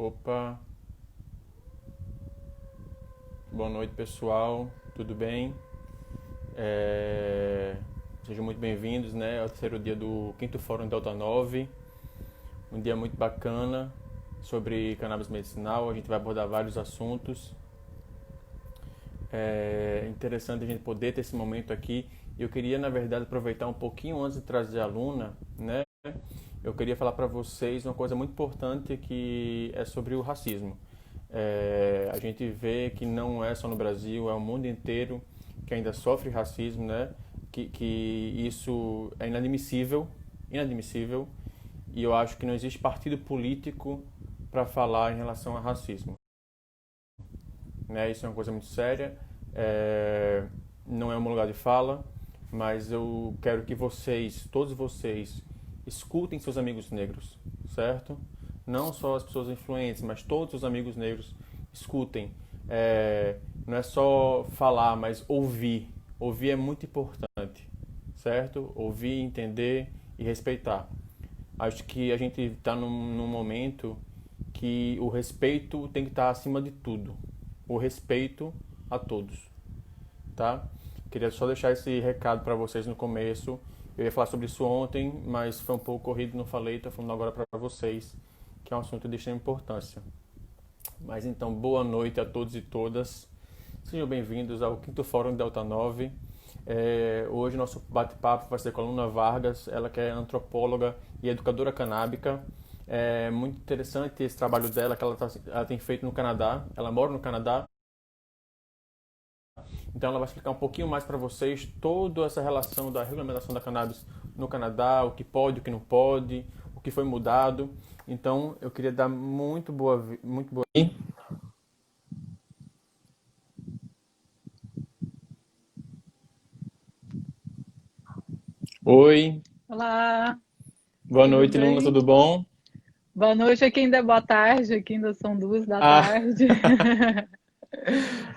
Opa, boa noite pessoal, tudo bem? É, Sejam muito bem-vindos, né, ao terceiro dia do quinto Fórum Delta 9, um dia muito bacana sobre cannabis medicinal. A gente vai abordar vários assuntos. É interessante a gente poder ter esse momento aqui. Eu queria, na verdade, aproveitar um pouquinho antes de trazer a Luna, né? Eu queria falar para vocês uma coisa muito importante que é sobre o racismo. A gente vê que não é só no Brasil, é o mundo inteiro que ainda sofre racismo, né? Que isso é inadmissível, inadmissível, e eu acho que não existe partido político para falar em relação a racismo, né? Isso é uma coisa muito séria, não é um lugar de fala, mas eu quero que vocês, todos vocês, escutem seus amigos negros, certo? Não só as pessoas influentes, mas todos os amigos negros escutem. Não é só falar, mas ouvir. Ouvir é muito importante, certo? Ouvir, entender e respeitar. Acho que a gente está num momento que o respeito tem que estar acima de tudo. O respeito a todos, tá? Queria só deixar esse recado para vocês no começo. Eu ia falar sobre isso ontem, mas foi um pouco corrido, não falei, estou falando agora para vocês, que é um assunto de extrema importância. Mas então, boa noite a todos e todas. Sejam bem-vindos ao quinto Fórum Delta 9. Hoje nosso bate-papo vai ser com a Luna Vargas, ela que é antropóloga e educadora canábica. É muito interessante esse trabalho dela que ela tem feito no Canadá. Ela mora no Canadá. Então ela vai explicar um pouquinho mais para vocês toda essa relação da regulamentação da cannabis no Canadá, o que pode, o que não pode, o que foi mudado. Então eu queria dar muito boa. Oi, Olá, boa tudo noite, Luna, bem? tudo bom? Boa noite, aqui ainda é boa tarde, aqui ainda são 2 da Ah, tarde.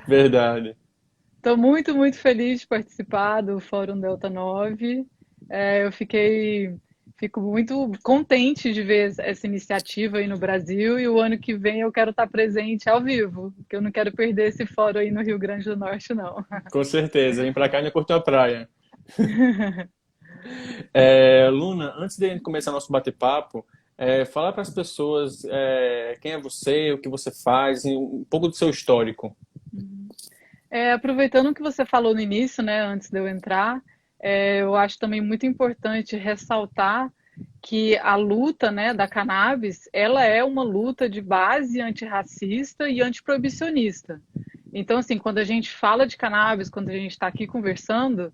verdade. Estou muito feliz de participar do Fórum Delta 9. Fico muito contente de ver essa iniciativa aí no Brasil e o ano que vem eu quero estar presente ao vivo, porque eu não quero perder esse fórum aí no Rio Grande do Norte, não. Com certeza, vem pra cá e ainda curtiu a praia. Luna, antes de a gente começar nosso bate-papo, fala para as pessoas quem é você, o que você faz, e um pouco do seu histórico. Aproveitando o que você falou no início, né, antes de eu entrar, eu acho também muito importante ressaltar que a luta, né, da cannabis, ela é uma luta de base antirracista e antiproibicionista. Então, assim, quando a gente fala de cannabis, quando a gente está aqui conversando,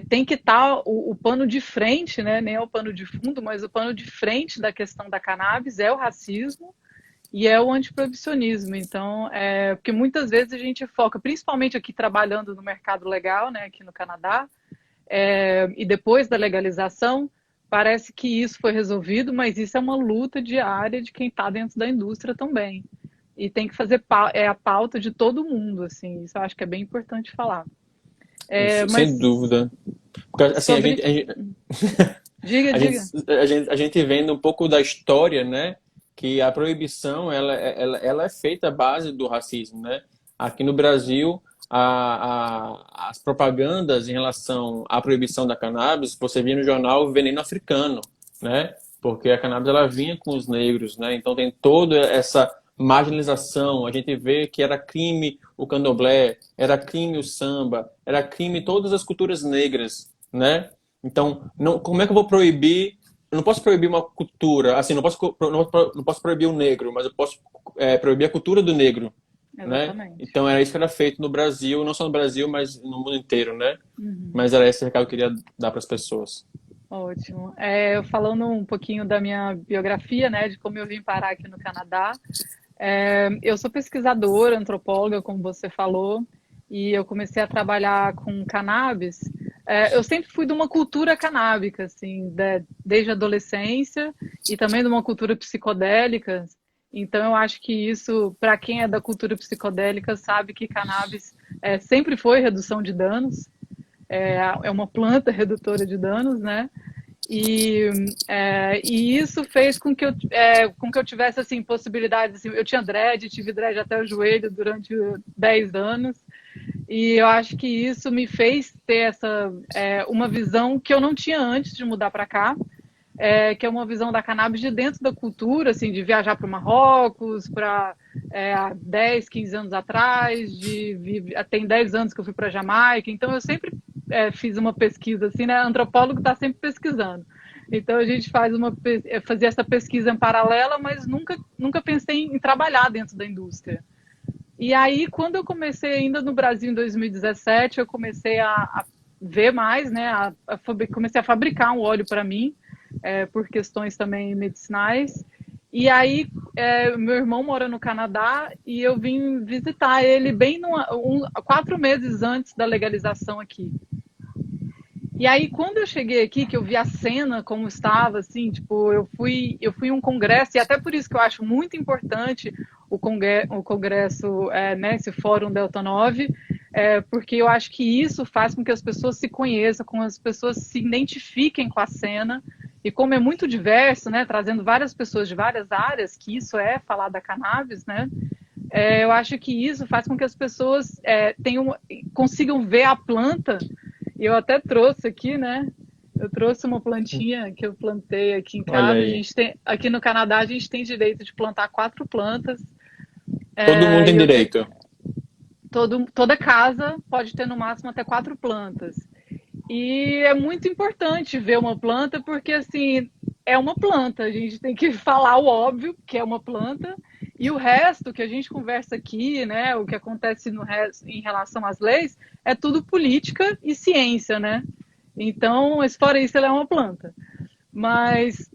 tem que estar o pano de frente, né, nem é o pano de fundo, mas o pano de frente da questão da cannabis é o racismo e é o antiproibicionismo. Então, porque muitas vezes a gente foca, principalmente aqui trabalhando no mercado legal, né, aqui no Canadá, e depois da legalização, parece que isso foi resolvido, mas isso é uma luta diária de quem está dentro da indústria também. E tem que fazer a pauta de todo mundo, assim, isso eu acho que é bem importante falar. Sem Mas dúvida. Porque, assim, sobre. Diga, a gente, diga. a gente vendo um pouco da história, né? Que a proibição, ela é feita à base do racismo, né? Aqui no Brasil, as propagandas em relação à proibição da cannabis, você via no jornal Veneno Africano, né? Porque a cannabis, ela vinha com os negros, né? Então tem toda essa marginalização. A gente vê que era crime o candomblé, era crime o samba, era crime todas as culturas negras, né? Então, não, como é que eu vou proibir? Eu não posso proibir uma cultura, assim, não posso proibir o negro, mas eu posso proibir a cultura do negro, né? Exatamente. Então era isso que era feito no Brasil, não só no Brasil, mas no mundo inteiro, né? Uhum. Mas era esse recado que eu queria dar para as pessoas. Ótimo. Falando um pouquinho da minha biografia, né, de como eu vim parar aqui no Canadá. Eu sou pesquisadora, antropóloga, como você falou, e eu comecei a trabalhar com cannabis. Eu sempre fui de uma cultura canábica, assim, desde a adolescência e também de uma cultura psicodélica. Então, eu acho que isso, para quem é da cultura psicodélica, sabe que cannabis sempre foi redução de danos, é uma planta redutora de danos, né? E, e isso fez com que eu tivesse assim, possibilidades. Assim, eu tinha dread, tive dread até o joelho durante 10 anos. E eu acho que isso me fez ter uma visão que eu não tinha antes de mudar para cá, que é uma visão da cannabis de dentro da cultura, assim, de viajar para o Marrocos, há 10, 15 anos atrás, tem 10 anos que eu fui para Jamaica, então eu sempre fiz uma pesquisa, assim, né? Antropólogo está sempre pesquisando. Então a gente fazia essa pesquisa em paralela, mas nunca pensei em trabalhar dentro da indústria. E aí, quando eu comecei ainda no Brasil em 2017, eu comecei a ver mais, né? Comecei a fabricar um óleo para mim, por questões também medicinais. E aí, meu irmão mora no Canadá e eu vim visitar ele bem 4 meses antes da legalização aqui. E aí, quando eu cheguei aqui, que eu vi a cena como estava, assim, tipo, eu fui em um congresso, e até por isso que eu acho muito importante o congresso, né, esse Fórum Delta 9, porque eu acho que isso faz com que as pessoas se conheçam, com as pessoas se identifiquem com a cena, e como é muito diverso, né, trazendo várias pessoas de várias áreas, que isso é falar da cannabis, né, eu acho que isso faz com que as pessoas consigam ver a planta. E eu até trouxe aqui, né? Eu trouxe uma plantinha que eu plantei aqui em casa. Aqui no Canadá a gente tem direito de plantar 4 plantas. Todo mundo tem direito. Toda casa pode ter no máximo até 4 plantas. E é muito importante ver uma planta porque, assim, é uma planta. A gente tem que falar o óbvio, que é uma planta. E o resto que a gente conversa aqui, né, o que acontece em relação às leis, é tudo política e ciência, né? Então, fora isso, ela é uma planta. Mas,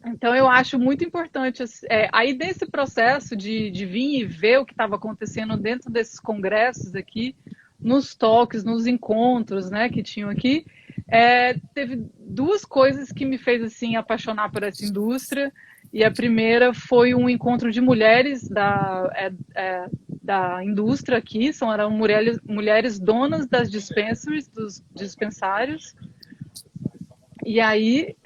então eu acho muito importante, aí desse processo de vir e ver o que estava acontecendo dentro desses congressos aqui, nos talks, nos encontros, né, que tinham aqui, teve 2 coisas que me fez, assim, apaixonar por essa indústria. E a primeira foi um encontro de mulheres da indústria aqui, eram mulheres donas das dispensaries, dos dispensários. E aí,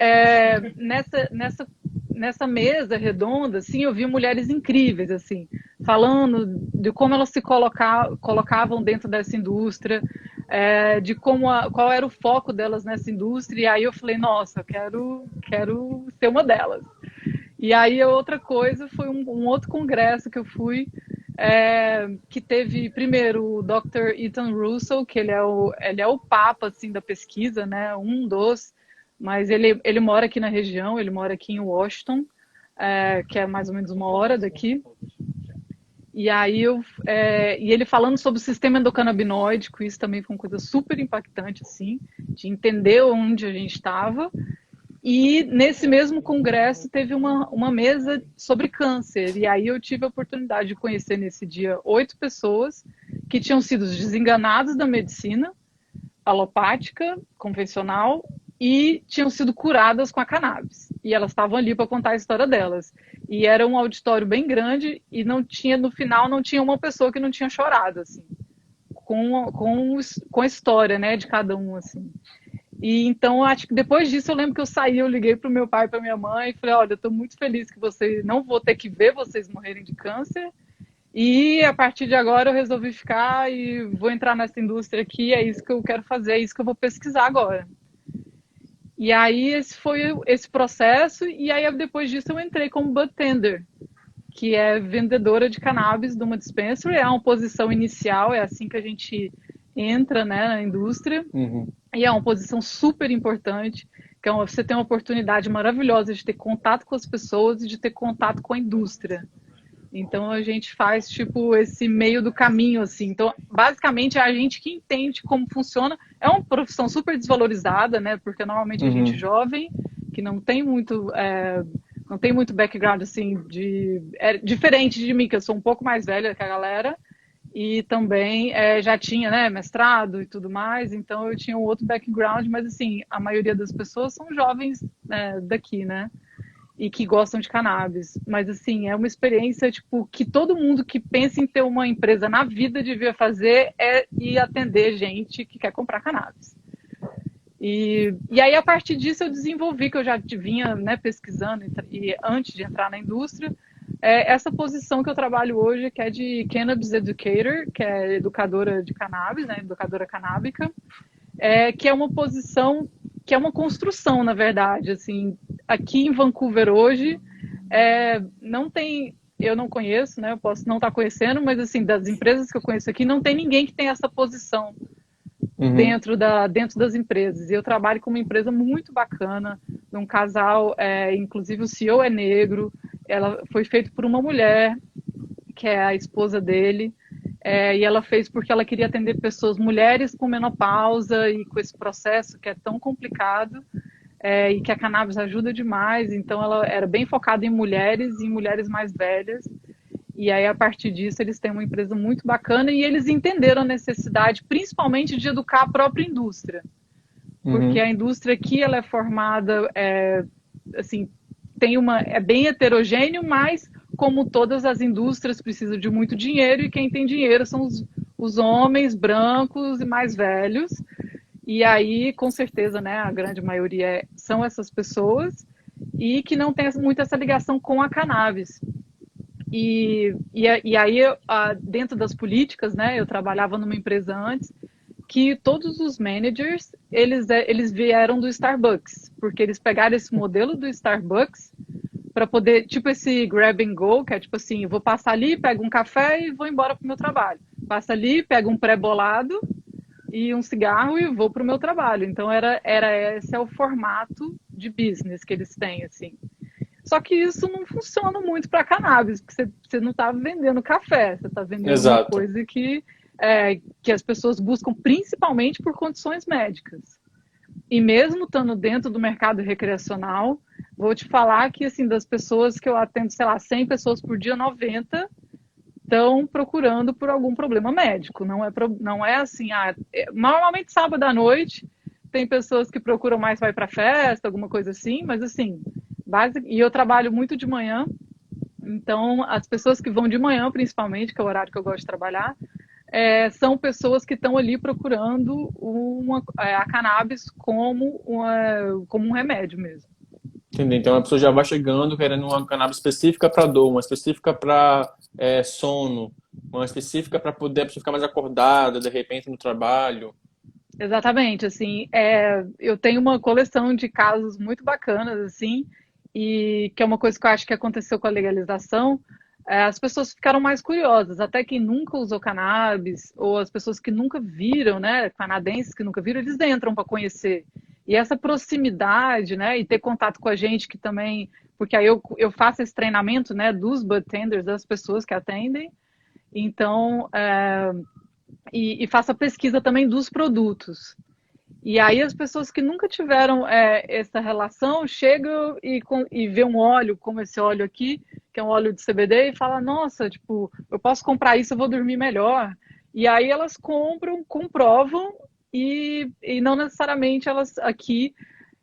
nessa mesa redonda, assim, eu vi mulheres incríveis, assim, falando de como elas se colocavam dentro dessa indústria, de qual era o foco delas nessa indústria. E aí eu falei, nossa, eu quero ser uma delas. E aí a outra coisa foi um outro congresso que eu fui, que teve primeiro o Dr. Ethan Russell, que ele é o papa, assim, da pesquisa, né? Mas ele mora aqui na região, ele mora aqui em Washington, que é mais ou menos 1 hora daqui. E aí e ele falando sobre o sistema endocannabinoide, isso também foi uma coisa super impactante, assim, de entender onde a gente estava. E nesse mesmo congresso teve uma mesa sobre câncer. E aí eu tive a oportunidade de conhecer nesse dia 8 pessoas que tinham sido desenganadas da medicina alopática, convencional, e tinham sido curadas com a cannabis. E elas estavam ali para contar a história delas. E era um auditório bem grande e no final não tinha uma pessoa que não tinha chorado, assim, com a história, né, de cada um, assim. E então, acho que depois disso, eu lembro que eu liguei para o meu pai e para minha mãe e falei, olha, eu estou muito feliz que não vou ter que ver vocês morrerem de câncer. E a partir de agora eu resolvi ficar e vou entrar nessa indústria aqui, é isso que eu quero fazer, é isso que eu vou pesquisar agora. E aí esse foi esse processo, e aí depois disso eu entrei como budtender, que é vendedora de cannabis de uma dispensary, é uma posição inicial, é assim que a gente entra, né, na indústria. Uhum. E é uma posição super importante, que você tem uma oportunidade maravilhosa de ter contato com as pessoas e de ter contato com a indústria. Então a gente faz tipo esse meio do caminho, assim. Então, basicamente, é a gente que entende como funciona. É uma profissão super desvalorizada, né? Porque normalmente a gente jovem, que não tem muito background, assim, diferente de mim, que eu sou um pouco mais velha que a galera. E também já tinha, né, mestrado e tudo mais, então eu tinha um outro background, mas assim, a maioria das pessoas são jovens daqui, né, e que gostam de cannabis. Mas assim, é uma experiência tipo, que todo mundo que pensa em ter uma empresa na vida devia fazer, ir atender gente que quer comprar cannabis. E aí, a partir disso, eu desenvolvi, que eu já vinha, né, pesquisando e antes de entrar na indústria, essa posição que eu trabalho hoje, que é de Cannabis Educator, que é educadora de cannabis, né, educadora canábica, que é uma posição, que é uma construção, na verdade. Assim, aqui em Vancouver hoje, não tem, eu não conheço, né, eu posso não estar conhecendo, mas assim, das empresas que eu conheço aqui, não tem ninguém que tenha essa posição Uhum. dentro das empresas. E eu trabalho com uma empresa muito bacana, de um casal, inclusive o CEO é negro, ela foi feita por uma mulher, que é a esposa dele, e ela fez porque ela queria atender pessoas, mulheres com menopausa e com esse processo que é tão complicado, e que a cannabis ajuda demais. Então ela era bem focada em mulheres e em mulheres mais velhas. E aí, a partir disso, eles têm uma empresa muito bacana e eles entenderam a necessidade, principalmente, de educar a própria indústria. Porque Uhum. a indústria aqui, ela é formada, assim, é bem heterogêneo, mas, como todas as indústrias, precisa de muito dinheiro e quem tem dinheiro são os homens brancos e mais velhos. E aí, com certeza, né, a grande maioria são essas pessoas e que não tem muito essa ligação com a cannabis. E aí, dentro das políticas, né, eu trabalhava numa empresa antes, que todos os managers, eles vieram do Starbucks, porque eles pegaram esse modelo do Starbucks para poder, tipo esse grab and go, que é tipo assim, eu vou passar ali, pego um café e vou embora para o meu trabalho. Passa ali, pego um pré-bolado e um cigarro e vou para o meu trabalho. Então, esse é o formato de business que eles têm, assim. Só que isso não funciona muito para cannabis, porque você não está vendendo café, você está vendendo uma Exato. coisa que as pessoas buscam principalmente por condições médicas. E mesmo estando dentro do mercado recreacional, vou te falar que, assim, das pessoas que eu atendo, sei lá, 100 pessoas por dia, 90 estão procurando por algum problema médico. Não é assim, normalmente sábado à noite tem pessoas que procuram mais vai para festa, alguma coisa assim, mas assim, e eu trabalho muito de manhã, então as pessoas que vão de manhã, principalmente, que é o horário que eu gosto de trabalhar, são pessoas que estão ali procurando a cannabis como um remédio mesmo. Entendi. Então a pessoa já vai chegando querendo uma cannabis específica para dor, uma específica para sono, uma específica para poder a pessoa ficar mais acordada de repente no trabalho. Exatamente, assim, eu tenho uma coleção de casos muito bacanas, assim, e que é uma coisa que eu acho que aconteceu com a legalização. As pessoas ficaram mais curiosas, até quem nunca usou cannabis, ou as pessoas que nunca viram, né, canadenses que nunca viram, eles entram para conhecer. E essa proximidade, né, e ter contato com a gente que também, porque aí eu faço esse treinamento, né, dos budtenders, das pessoas que atendem, então, e faço a pesquisa também dos produtos. E aí as pessoas que nunca tiveram essa relação chegam e vê um óleo, como esse óleo aqui, que é um óleo de CBD, e fala, nossa, tipo, eu posso comprar isso, eu vou dormir melhor. E aí elas compram, comprovam, e não necessariamente elas aqui...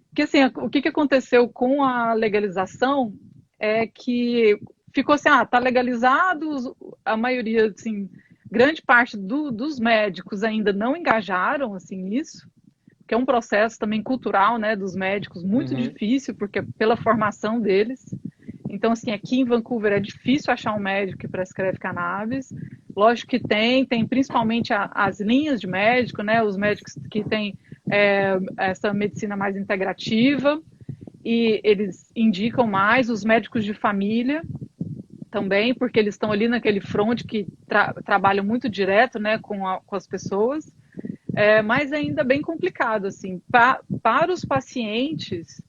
Porque assim, o que aconteceu com a legalização é que ficou assim, tá legalizado, a maioria, assim, grande parte dos médicos ainda não engajaram, assim, nisso, que é um processo também cultural, né, dos médicos, muito Uhum. difícil, porque pela formação deles. Então, assim, aqui em Vancouver é difícil achar um médico que prescreve cannabis. Lógico que tem principalmente as linhas de médico, né, os médicos que têm essa medicina mais integrativa, e eles indicam mais os médicos de família também, porque eles estão ali naquele front que trabalham muito direto, né, com as pessoas. Mas ainda bem complicado, assim. Para os pacientes,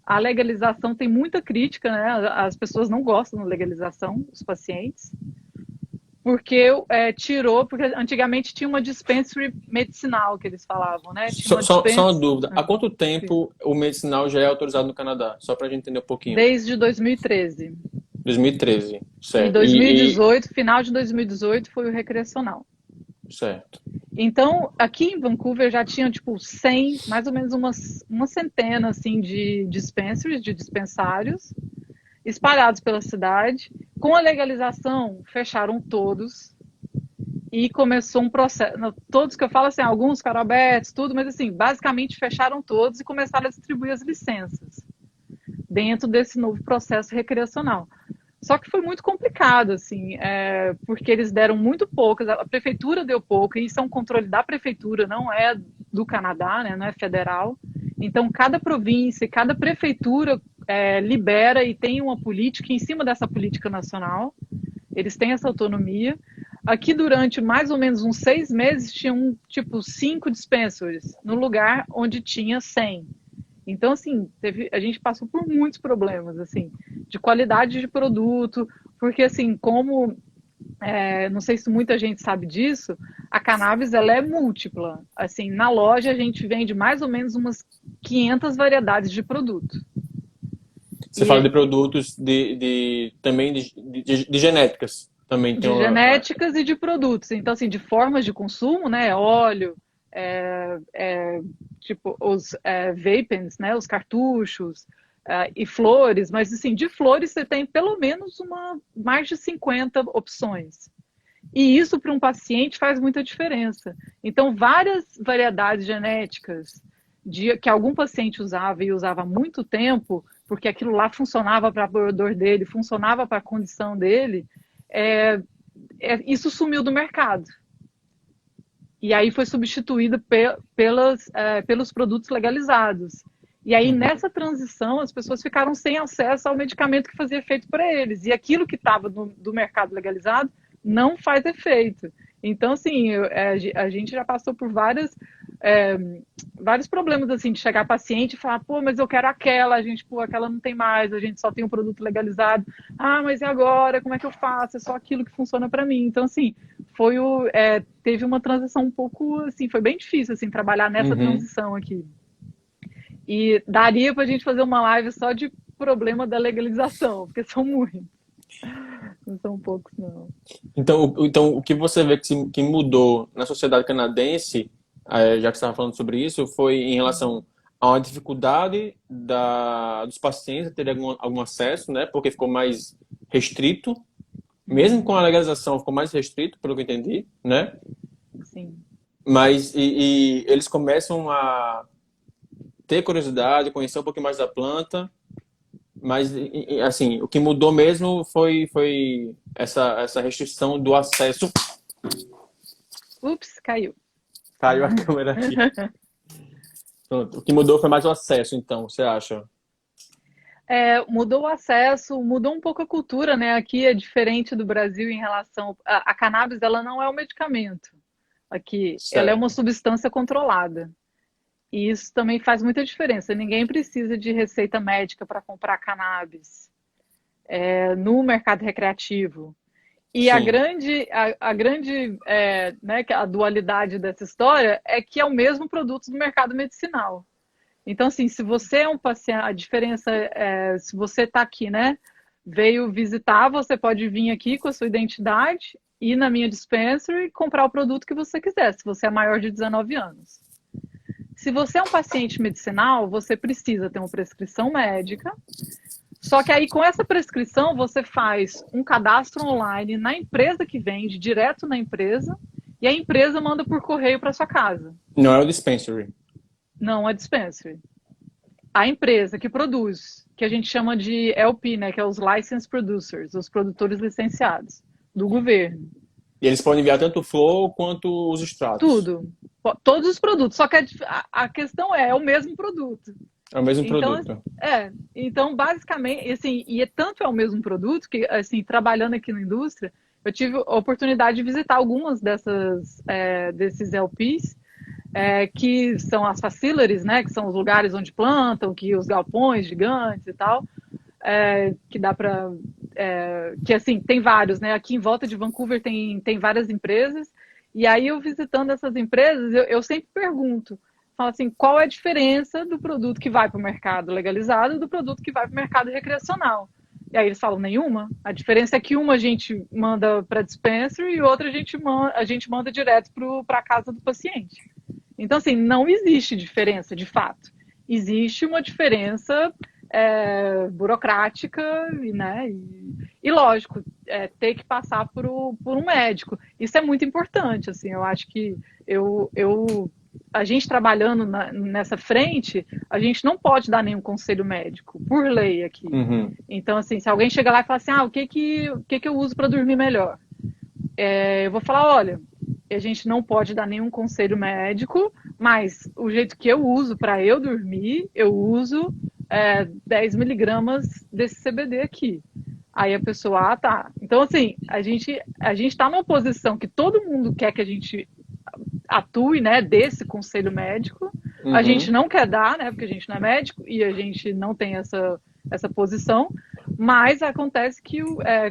a legalização tem muita crítica, né? As pessoas não gostam da legalização, os pacientes, porque porque antigamente tinha uma dispensary medicinal, que eles falavam, né? Tinha uma Só uma dispensa dúvida. Há quanto tempo o medicinal já é autorizado no Canadá? Só para a gente entender um pouquinho. desde 2013. 2013, E certo. 2018, final de 2018, foi o recreacional. Certo. Então, aqui em Vancouver já tinha, tipo, 100, mais ou menos uma centena, assim, de dispensaries, de dispensários, espalhados pela cidade. Com a legalização, fecharam todos. e começou um processo. Todos que eu falo, assim, alguns ficaram abertos, tudo, mas assim, basicamente fecharam todos e começaram a distribuir as licenças dentro desse novo processo recreacional. Só que foi muito complicado, assim, porque eles deram muito poucas, a prefeitura deu pouco, e isso é um controle da prefeitura, não é do Canadá, né, não é federal. Então, cada província, cada prefeitura libera e tem uma política em cima dessa política nacional, eles têm essa autonomia. Aqui, durante mais ou menos uns 6 meses, tinham, tipo, 5 dispensaries, no lugar onde tinha 100. Então, assim, a gente passou por muitos problemas, assim, de qualidade de produto, porque, assim, não sei se muita gente sabe disso, a cannabis, ela é múltipla. Assim, na loja, a gente vende mais ou menos umas 500 variedades de produto. Você fala de produtos também de genéticas. Também tem De genéticas e de produtos. Então, assim, de formas de consumo, né? Óleo, tipo os vapens, né? Os cartuchos e flores. Mas, assim, de flores você tem pelo menos mais de 50 opções. E isso para um paciente faz muita diferença. Então, várias variedades genéticas que algum paciente usava e usava há muito tempo, porque aquilo lá funcionava para a dor dele, funcionava para a condição dele, isso sumiu do mercado. E aí foi substituído pelos produtos legalizados. E aí, nessa transição, as pessoas ficaram sem acesso ao medicamento que fazia efeito para eles. E aquilo que estava do mercado legalizado não faz efeito. Então, assim, a gente já passou por vários problemas, assim, de chegar paciente e falar, pô, mas eu quero aquela, a gente, pô, aquela não tem mais, a gente só tem um produto legalizado. Ah, mas e agora? Como é que eu faço? É só aquilo que funciona para mim. Então, assim, teve uma transição um pouco, assim, foi bem difícil, assim, trabalhar nessa transição aqui. E daria para a gente fazer uma live só de problema da legalização, porque são muitos. Não são poucos, não. Então, o que você vê que mudou na sociedade canadense, já que você estava falando sobre isso, foi em relação a uma dificuldade dos pacientes a terem algum acesso, né? Porque ficou mais restrito. Mesmo com a legalização, ficou mais restrito, pelo que eu entendi, né? Sim. Mas e eles começam a ter curiosidade, conhecer um pouquinho mais da planta. Mas, assim, o que mudou mesmo foi essa restrição do acesso. Ups, caiu. Caiu a câmera aqui. Pronto. O que mudou foi mais o acesso, então, você acha? Mudou o acesso, mudou um pouco a cultura, né? Aqui é diferente do Brasil em relação... A cannabis, ela não é um medicamento. Aqui, ela é uma substância controlada. E isso também faz muita diferença. Ninguém precisa de receita médica para comprar cannabis no mercado recreativo. E a grande né, a dualidade dessa história é que é o mesmo produto do mercado medicinal. Então, assim, se você é um paciente, a diferença se você está aqui, né, veio visitar, você pode vir aqui com a sua identidade, ir na minha dispensary e comprar o produto que você quiser, se você é maior de 19 anos. Se você é um paciente medicinal, você precisa ter uma prescrição médica. Só que aí, com essa prescrição, você faz um cadastro online na empresa que vende, direto na empresa, e a empresa manda por correio para sua casa. Não é o dispensary. Não é dispensary. A empresa que produz, que a gente chama de LP, né, que é os Licensed Producers, os produtores licenciados, do governo. E eles podem enviar tanto o flow quanto os extratos. Tudo. Todos os produtos. Só que a questão é o mesmo produto. É o mesmo produto. Então, basicamente, assim, tanto é o mesmo produto que, assim, trabalhando aqui na indústria, eu tive a oportunidade de visitar algumas desses LPs, que são as facilities, né, que são os lugares onde plantam, que os galpões gigantes e tal, que dá para... que, assim, tem vários, né? Aqui em volta de Vancouver tem várias empresas, e aí eu visitando essas empresas, eu sempre pergunto, falo assim, qual é a diferença do produto que vai para o mercado legalizado do produto que vai para o mercado recreacional? E aí eles falam, nenhuma. A diferença é que uma a gente manda para dispensary e outra a gente manda direto para a casa do paciente. Então, assim, não existe diferença, de fato. Existe uma diferença burocrática, né? E lógico, ter que passar por um médico. Isso é muito importante, assim, eu acho que a gente trabalhando nessa frente, a gente não pode dar nenhum conselho médico, por lei aqui. Uhum. Então, assim, se alguém chegar lá e falar assim, o que eu uso para dormir melhor? Eu vou falar, olha, a gente não pode dar nenhum conselho médico, mas o jeito que eu uso para eu dormir, eu uso 10 miligramas desse CBD aqui. Aí a pessoa, tá. Então, assim, a gente está numa posição que todo mundo quer que a gente atue, né, desse conselho médico. A gente não quer dar, né, porque a gente não é médico e a gente não tem essa posição, mas acontece que,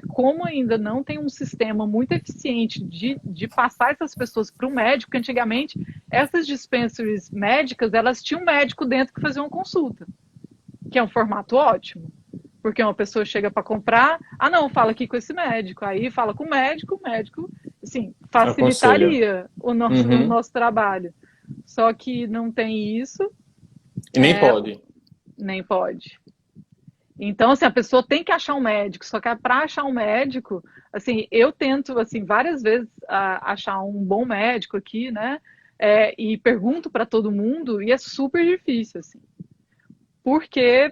como ainda não tem um sistema muito eficiente de passar essas pessoas para o médico, porque antigamente essas dispensaries médicas, elas tinham um médico dentro que fazia uma consulta, que é um formato ótimo, porque uma pessoa chega para comprar, não, fala aqui com esse médico, aí fala com o médico, assim, facilitaria o nosso trabalho. Só que não tem isso. E nem pode. Nem pode. Então, assim, a pessoa tem que achar um médico, só que para achar um médico, assim, eu tento, assim, várias vezes achar um bom médico aqui, né, e pergunto para todo mundo, e é super difícil, assim, porque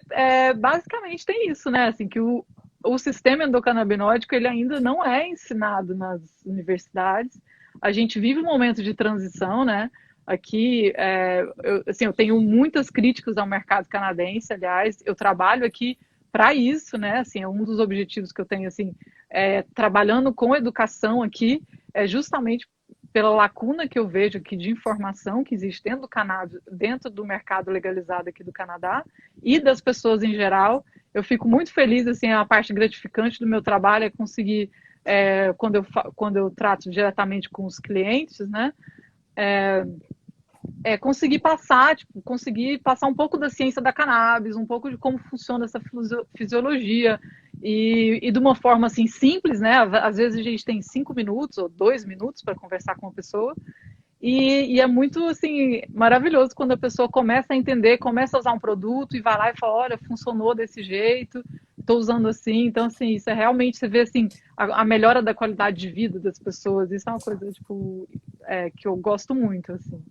basicamente tem isso, né, assim, que o sistema endocannabinoide, ele ainda não é ensinado nas universidades. A gente vive um momento de transição, né, aqui, eu tenho muitas críticas ao mercado canadense, aliás, eu trabalho aqui para isso, né? Assim, é um dos objetivos que eu tenho, assim, trabalhando com educação aqui, é justamente pela lacuna que eu vejo aqui de informação que existe dentro do cannabis, dentro do mercado legalizado aqui do Canadá e das pessoas em geral. Eu fico muito feliz, assim, a parte gratificante do meu trabalho é conseguir, quando eu trato diretamente com os clientes, né? Conseguir passar um pouco da ciência da cannabis, um pouco de como funciona essa fisiologia e de uma forma assim simples, né? Às vezes a gente tem 5 minutos ou 2 minutos para conversar com uma pessoa e é muito assim maravilhoso quando a pessoa começa a entender, começa a usar um produto e vai lá e fala, olha, funcionou desse jeito, estou usando assim. Então assim, isso é realmente, você vê assim a melhora da qualidade de vida das pessoas. Isso é uma coisa tipo que eu gosto muito assim.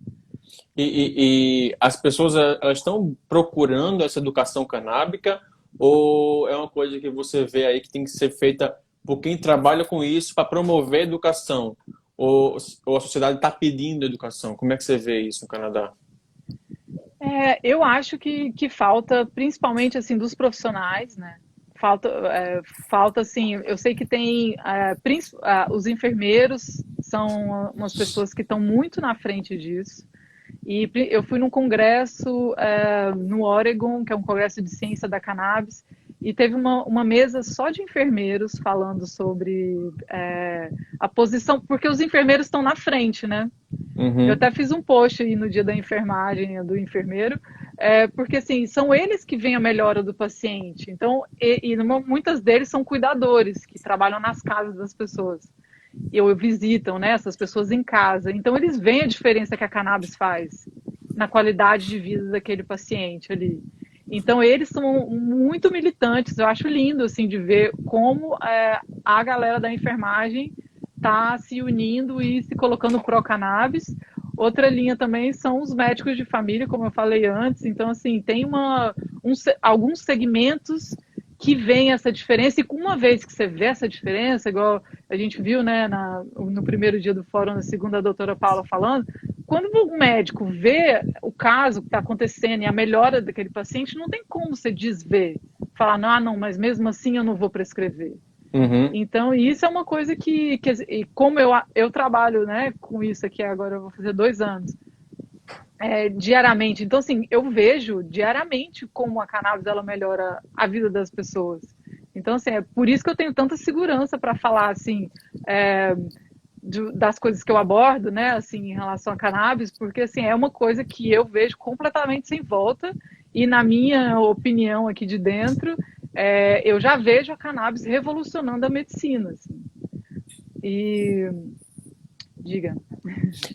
E as pessoas elas estão procurando essa educação canábica ou é uma coisa que você vê aí que tem que ser feita por quem trabalha com isso para promover a educação? Ou a sociedade está pedindo educação? Como é que você vê isso no Canadá? Eu acho que falta, principalmente assim, dos profissionais, né? Falta assim, eu sei que tem os enfermeiros são umas pessoas que estão muito na frente disso. E eu fui num congresso no Oregon, que é um congresso de ciência da cannabis, e teve uma mesa só de enfermeiros falando sobre a posição, porque os enfermeiros estão na frente, né? Eu até fiz um post aí no dia da enfermagem do enfermeiro, porque assim, são eles que veem a melhora do paciente. Então, muitas deles são cuidadores que trabalham nas casas das pessoas ou visitam, né, essas pessoas em casa. Então, eles veem a diferença que a cannabis faz na qualidade de vida daquele paciente ali. Então, eles são muito militantes. Eu acho lindo, assim, de ver como a galera da enfermagem está se unindo e se colocando pró-cannabis. Outra linha também são os médicos de família, como eu falei antes. Então, assim, tem alguns segmentos que veem essa diferença, e uma vez que você vê essa diferença, igual a gente viu, né, no primeiro dia do fórum, na segunda, a doutora Paula falando, quando o médico vê o caso que está acontecendo e a melhora daquele paciente, não tem como você desver, falar, não, mas mesmo assim eu não vou prescrever. Então, isso é uma coisa que como eu trabalho, né, com isso aqui agora, eu vou fazer 2 anos, diariamente. Então, assim, eu vejo diariamente como a cannabis ela melhora a vida das pessoas. Então, assim, é por isso que eu tenho tanta segurança para falar, assim, das coisas que eu abordo, né, assim, em relação a cannabis, porque, assim, é uma coisa que eu vejo completamente sem volta e, na minha opinião aqui de dentro, eu já vejo a cannabis revolucionando a medicina, assim. E... Diga.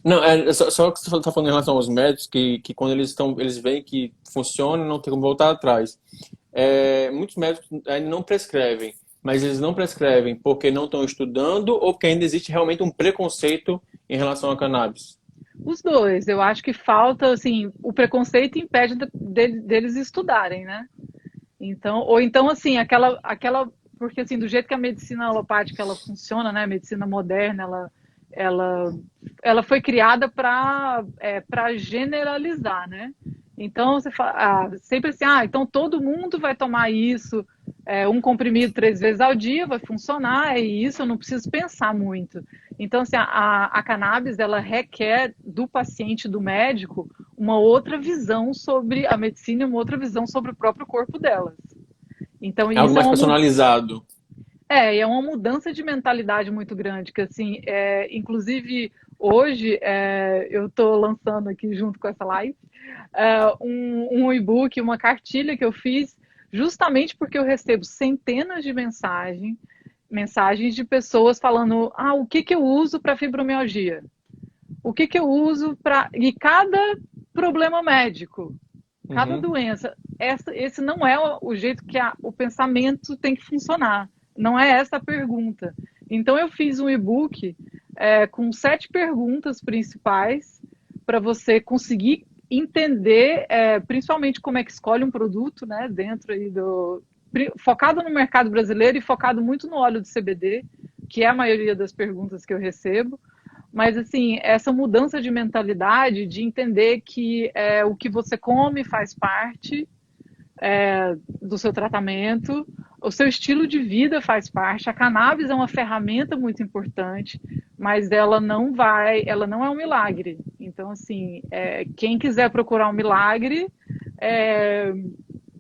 Não, só que você está falando em relação aos médicos, que quando eles veem que funciona, não tem como voltar atrás. muitos médicos ainda não prescrevem, mas eles não prescrevem porque não estão estudando ou porque ainda existe realmente um preconceito em relação à cannabis? Os dois, eu acho que falta, assim, o preconceito impede deles estudarem, né? Então, ou então, assim, porque assim, do jeito que a medicina alopática ela funciona, né? A medicina moderna, ela, ela foi criada para generalizar, né? Então, você fala, sempre assim, então todo mundo vai tomar isso, um comprimido 3 vezes ao dia, vai funcionar, é isso, eu não preciso pensar muito. Então, assim, a cannabis, ela requer do paciente, do médico, uma outra visão sobre a medicina e uma outra visão sobre o próprio corpo delas. Então, É algo isso mais personalizado. é uma mudança de mentalidade muito grande, que assim, inclusive hoje eu estou lançando aqui junto com essa live um e-book, uma cartilha que eu fiz justamente porque eu recebo centenas de mensagens de pessoas falando, o que que eu uso para fibromialgia? O que que eu uso para... E cada problema médico, cada Uhum. doença, esse não é o jeito que o pensamento tem que funcionar. Não é essa a pergunta. Então eu fiz um e-book com 7 perguntas principais para você conseguir entender, principalmente como é que escolhe um produto, né, dentro aí focado no mercado brasileiro e focado muito no óleo de CBD, que é a maioria das perguntas que eu recebo. Mas, assim, essa mudança de mentalidade, de entender que o que você come faz parte do seu tratamento, o seu estilo de vida faz parte. A cannabis é uma ferramenta muito importante, mas ela não é um milagre. Então, assim, quem quiser procurar um milagre, é,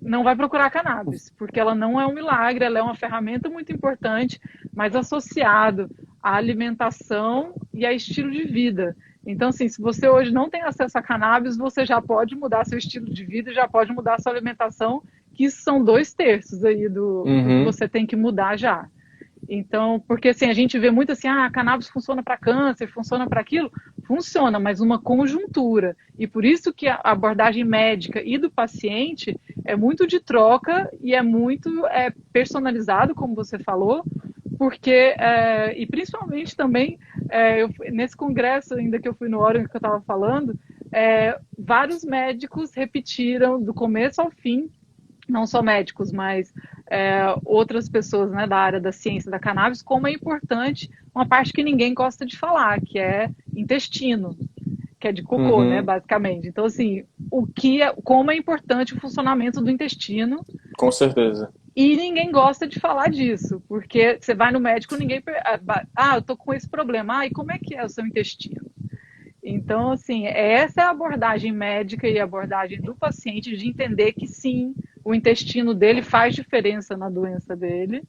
não vai procurar cannabis, porque ela não é um milagre, ela é uma ferramenta muito importante, mas associado à alimentação e a estilo de vida. Então, assim, se você hoje não tem acesso a cannabis, você já pode mudar seu estilo de vida, já pode mudar sua alimentação, que isso são 2/3 aí do que Uhum. você tem que mudar já. Então, porque assim, a gente vê muito assim, a cannabis funciona para câncer, funciona para aquilo, funciona, mas uma conjuntura. E por isso que a abordagem médica e do paciente é muito de troca e é muito personalizado, como você falou, porque, e principalmente também, nesse congresso ainda que eu fui no Oregon que eu estava falando, vários médicos repetiram do começo ao fim, não só médicos, mas outras pessoas, né, da área da ciência da cannabis, como é importante uma parte que ninguém gosta de falar, que é intestino, que é de cocô, né, Uhum. basicamente. Então, assim, como é importante o funcionamento do intestino Com certeza. e ninguém gosta de falar disso, porque você vai no médico, ninguém eu tô com esse problema, e como é que é o seu intestino? Então, assim, essa é a abordagem médica e a abordagem do paciente de entender que sim, o intestino dele faz diferença na doença dele.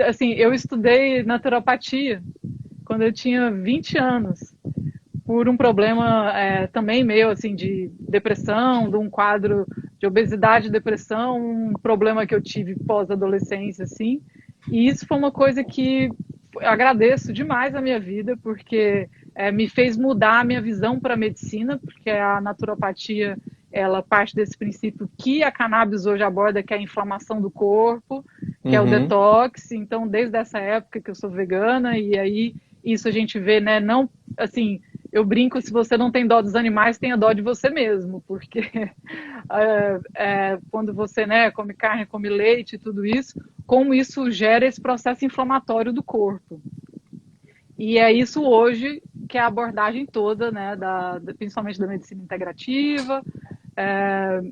Assim, eu estudei naturopatia quando eu tinha 20 anos, por um problema também meu, assim, de depressão, de um quadro de obesidade e depressão, um problema que eu tive pós-adolescência, assim. E isso foi uma coisa que eu agradeço demais a minha vida, porque me fez mudar a minha visão para a medicina, porque a naturopatia ela parte desse princípio que a cannabis hoje aborda, que é a inflamação do corpo, que é o Uhum. detox. Então, desde essa época que eu sou vegana, e aí isso a gente vê, né, não, assim, eu brinco, se você não tem dó dos animais, tenha dó de você mesmo, porque quando você, né, come carne, come leite e tudo isso, como isso gera esse processo inflamatório do corpo. E é isso hoje que é a abordagem toda, né, principalmente da medicina integrativa,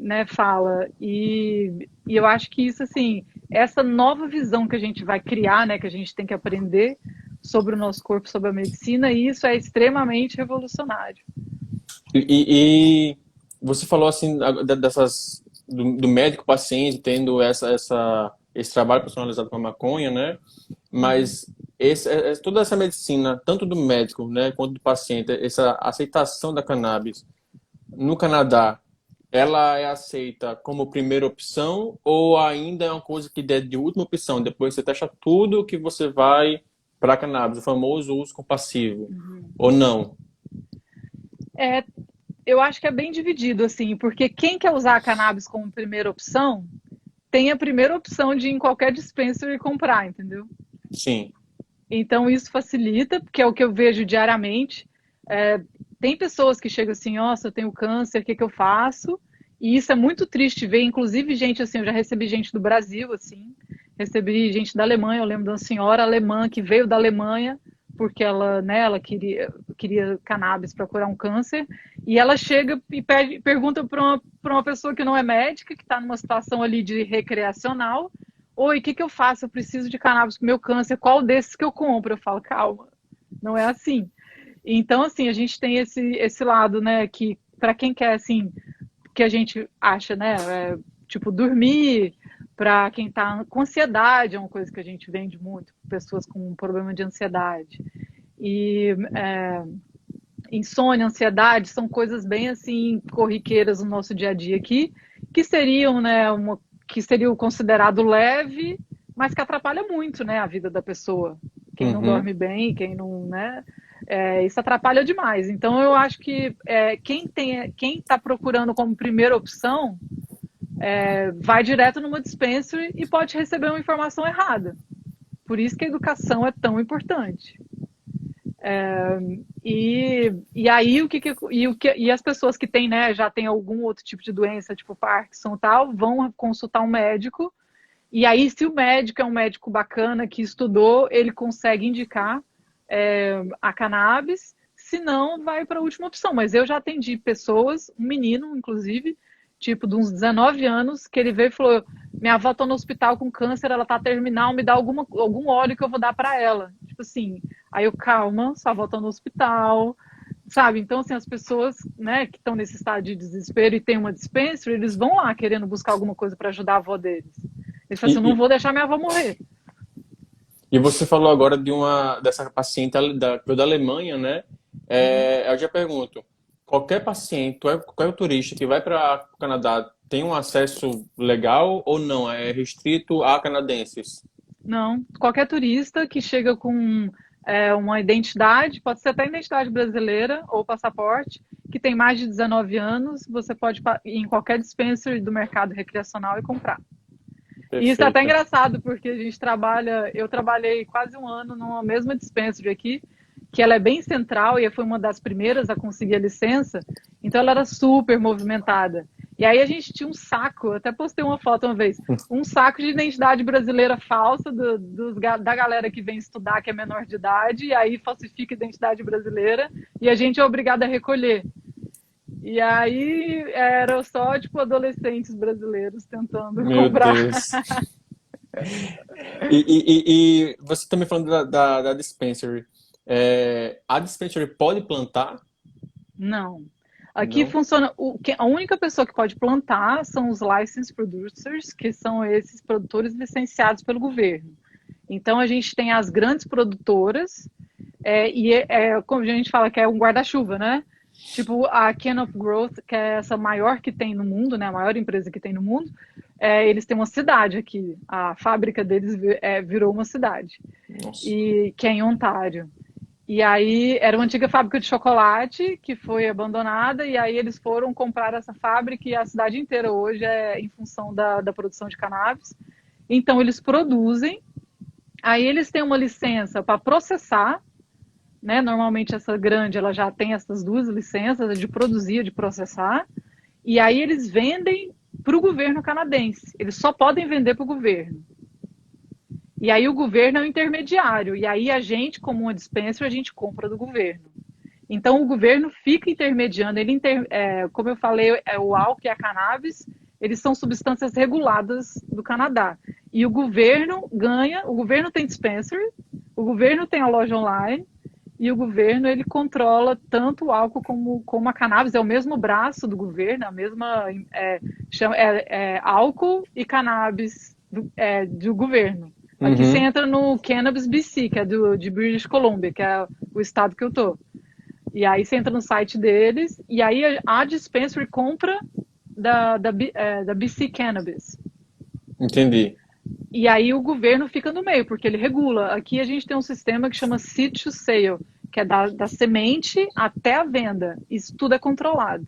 né, fala. E eu acho que isso, assim, essa nova visão que a gente vai criar, né, que a gente tem que aprender sobre o nosso corpo, sobre a medicina, e isso é extremamente revolucionário. E você falou assim dessas do médico paciente tendo esse trabalho personalizado com a maconha, né? Uhum. Mas toda essa medicina, tanto do médico, né, quanto do paciente, essa aceitação da cannabis no Canadá, ela é aceita como primeira opção ou ainda é uma coisa que é de última opção? Depois você testa tudo que você vai para cannabis, o famoso uso compassivo, Uhum. ou não? Eu acho que é bem dividido, assim, porque quem quer usar a cannabis como primeira opção, tem a primeira opção de ir em qualquer dispensary e comprar, entendeu? Sim. Então isso facilita, porque é o que eu vejo diariamente. É, tem pessoas que chegam assim, nossa, eu tenho câncer, o que que eu faço? E isso é muito triste ver, inclusive gente assim, eu já recebi gente do Brasil, assim, recebi gente da Alemanha, eu lembro de uma senhora alemã que veio da Alemanha porque ela, né, ela queria cannabis para curar um câncer, e ela chega e pergunta para uma pessoa que não é médica, que está numa situação ali de recreacional, oi, o que que eu faço? Eu preciso de cannabis para o meu câncer, qual desses que eu compro? Eu falo, calma, não é assim. Então, assim, a gente tem esse lado, né, que para quem quer, assim, que a gente acha, né, tipo, dormir, para quem está com ansiedade, é uma coisa que a gente vende muito, pessoas com problema de ansiedade. E insônia, ansiedade, são coisas bem, assim, corriqueiras no nosso dia a dia aqui, que seriam, né, que seria considerado leve, mas que atrapalha muito, né, a vida da pessoa. Quem não Uhum. dorme bem, quem não, né, isso atrapalha demais. Então eu acho que quem está procurando como primeira opção vai direto numa dispensary e pode receber uma informação errada. Por isso que a educação é tão importante. E aí e as pessoas que têm, né, já tem algum outro tipo de doença, tipo Parkinson e tal, vão consultar um médico. E aí, se o médico é um médico bacana que estudou, ele consegue indicar a cannabis, se não, vai para a última opção. Mas eu já atendi pessoas, um menino, inclusive, tipo, de uns 19 anos, que ele veio e falou: minha avó está no hospital com câncer, ela está terminal, me dá algum óleo que eu vou dar para ela. Tipo assim, aí eu, calma, sua avó está no hospital, sabe? Então, assim, as pessoas, né, que estão nesse estado de desespero e tem uma dispensary, eles vão lá querendo buscar alguma coisa para ajudar a avó deles. Eles falam assim, eu não E, vou deixar minha avó morrer. E você falou agora dessa paciente que veio da Alemanha, né? Uhum. Eu já pergunto, qualquer paciente, qualquer turista que vai para o Canadá tem um acesso legal ou não? É restrito a canadenses? Não, qualquer turista que chega com uma identidade, pode ser até identidade brasileira ou passaporte, que tem mais de 19 anos, você pode ir em qualquer dispensary do mercado recreacional e comprar. E isso é até Perfeito. engraçado, porque eu trabalhei quase um ano numa mesma dispensary aqui, que ela é bem central e foi uma das primeiras a conseguir a licença, então ela era super movimentada. E aí a gente tinha um saco, eu até postei uma foto uma vez, um saco de identidade brasileira falsa da galera que vem estudar, que é menor de idade, e aí falsifica a identidade brasileira, e a gente é obrigado a recolher. E aí era só, tipo, adolescentes brasileiros tentando Meu comprar. Deus. E você também falando da dispensary. A dispensary pode plantar? Não. Aqui Não? funciona. A única pessoa que pode plantar são os licensed producers, que são esses produtores licenciados pelo governo. Então a gente tem as grandes produtoras, como a gente fala que é um guarda-chuva, né? Tipo a Canop Growth, que é essa maior que tem no mundo, né? A maior empresa que tem no mundo. Eles têm uma cidade aqui. A fábrica deles virou uma cidade. Nossa. E que é em Ontário. E aí era uma antiga fábrica de chocolate que foi abandonada, e aí eles foram comprar essa fábrica e a cidade inteira hoje é em função da produção de cannabis. Então eles produzem, aí eles têm uma licença para processar, né? Normalmente essa grande ela já tem essas duas licenças de produzir e de processar, e aí eles vendem para o governo canadense. Eles só podem vender para o governo. E aí o governo é o intermediário. E aí a gente, como uma dispenser, a gente compra do governo. Então o governo fica intermediando. Como eu falei, o álcool e a cannabis, eles são substâncias reguladas do Canadá. E o governo ganha, o governo tem dispenser, o governo tem a loja online, e o governo ele controla tanto o álcool como a cannabis, é o mesmo braço do governo, a mesma álcool e cannabis do governo. Aqui você Uhum. entra no Cannabis BC, que é de British Columbia, que é o estado que eu tô. E aí você entra no site deles, e aí a dispensary compra da BC Cannabis. Entendi. E aí o governo fica no meio, porque ele regula. Aqui a gente tem um sistema que chama Seed to Sale, que é da semente até a venda. Isso tudo é controlado.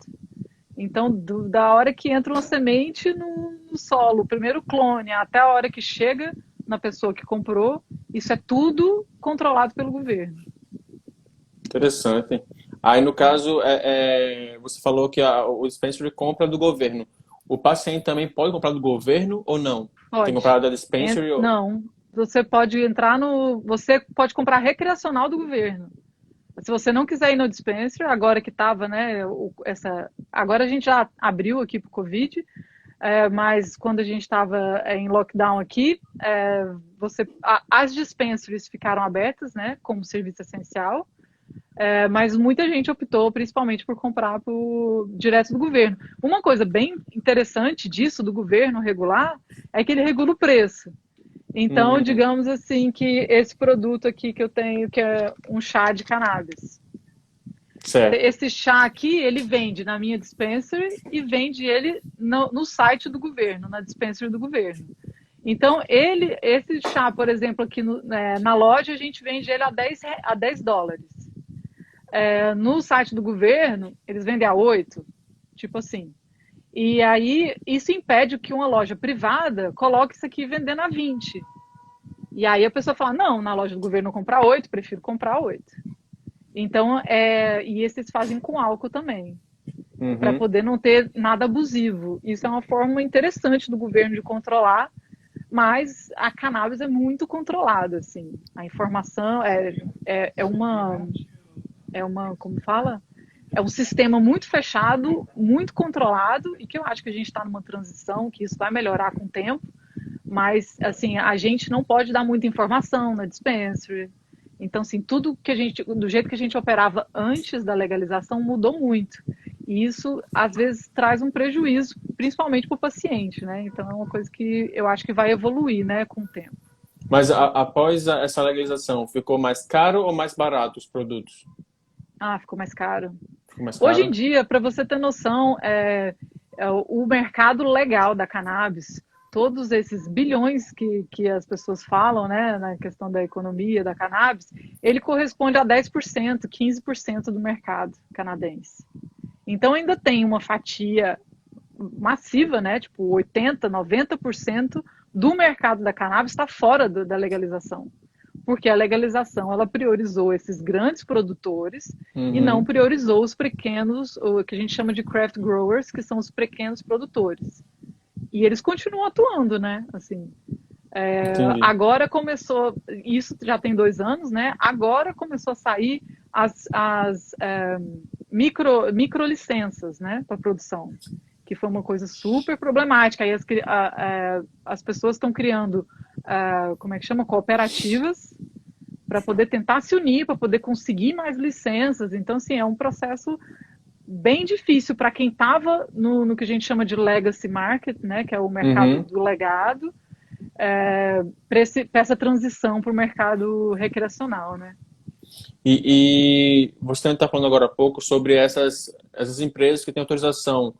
Então, da hora que entra uma semente no solo, o primeiro clone, até a hora que chega na pessoa que comprou, isso é tudo controlado pelo governo. Interessante. Aí, no caso, você falou que o dispensary compra do governo. O paciente também pode comprar do governo ou não? Tem que comprar Pode. da dispensary? Não. Você pode entrar no. Você pode comprar recreacional do governo. Se você não quiser ir no dispensary, agora que estava, né? Agora a gente já abriu aqui para o Covid, mas quando a gente estava em lockdown aqui, as dispensaries ficaram abertas, né? Como serviço essencial. Mas muita gente optou principalmente por comprar direto do governo. Uma coisa bem interessante disso, do governo regular, é que ele regula o preço. Então, digamos assim, que esse produto aqui que eu tenho, que é um chá de cannabis. Certo. Esse chá aqui, ele vende na minha dispensary e vende ele no site do governo, na dispensary do governo. Então, esse chá, por exemplo, aqui na loja, a gente vende ele a $10. No site do governo, eles vendem a 8, tipo assim. E aí, isso impede que uma loja privada coloque isso aqui vendendo a 20. E aí a pessoa fala, não, na loja do governo eu comprar 8, prefiro comprar 8. Então, e esses fazem com álcool também, para poder não ter nada abusivo. Isso é uma forma interessante do governo de controlar, mas a cannabis é muito controlada, assim. A informação como fala? É um sistema muito fechado, muito controlado, e que eu acho que a gente está numa transição, que isso vai melhorar com o tempo, mas, assim, a gente não pode dar muita informação na dispensary. Então, assim, tudo do jeito que a gente operava antes da legalização mudou muito. E isso, às vezes, traz um prejuízo, principalmente para o paciente, né? Então, é uma coisa que eu acho que vai evoluir, né, com o tempo. Mas após essa legalização, ficou mais caro ou mais barato os produtos? Ficou mais caro. Ficou mais Hoje caro? em dia, para você ter noção, o mercado legal da cannabis, todos esses bilhões que as pessoas falam, né, na questão da economia da cannabis, ele corresponde a 10%, 15% do mercado canadense. Então ainda tem uma fatia massiva, né, tipo 80%, 90% do mercado da cannabis está fora da legalização. Porque a legalização, ela priorizou esses grandes produtores e não priorizou os pequenos, o que a gente chama de craft growers, que são os pequenos produtores. E eles continuam atuando, né? Assim, agora começou, isso já tem 2 anos, né? Agora começou a sair as micro licenças, né, para produção, que foi uma coisa super problemática. Aí as pessoas estão criando, como é que chama? Cooperativas, para poder tentar se unir, para poder conseguir mais licenças. Então, assim, é um processo bem difícil para quem estava no que a gente chama de legacy market, né, que é o mercado do legado, para essa transição para o mercado recreacional, né? E você está falando agora há pouco sobre essas empresas que têm autorização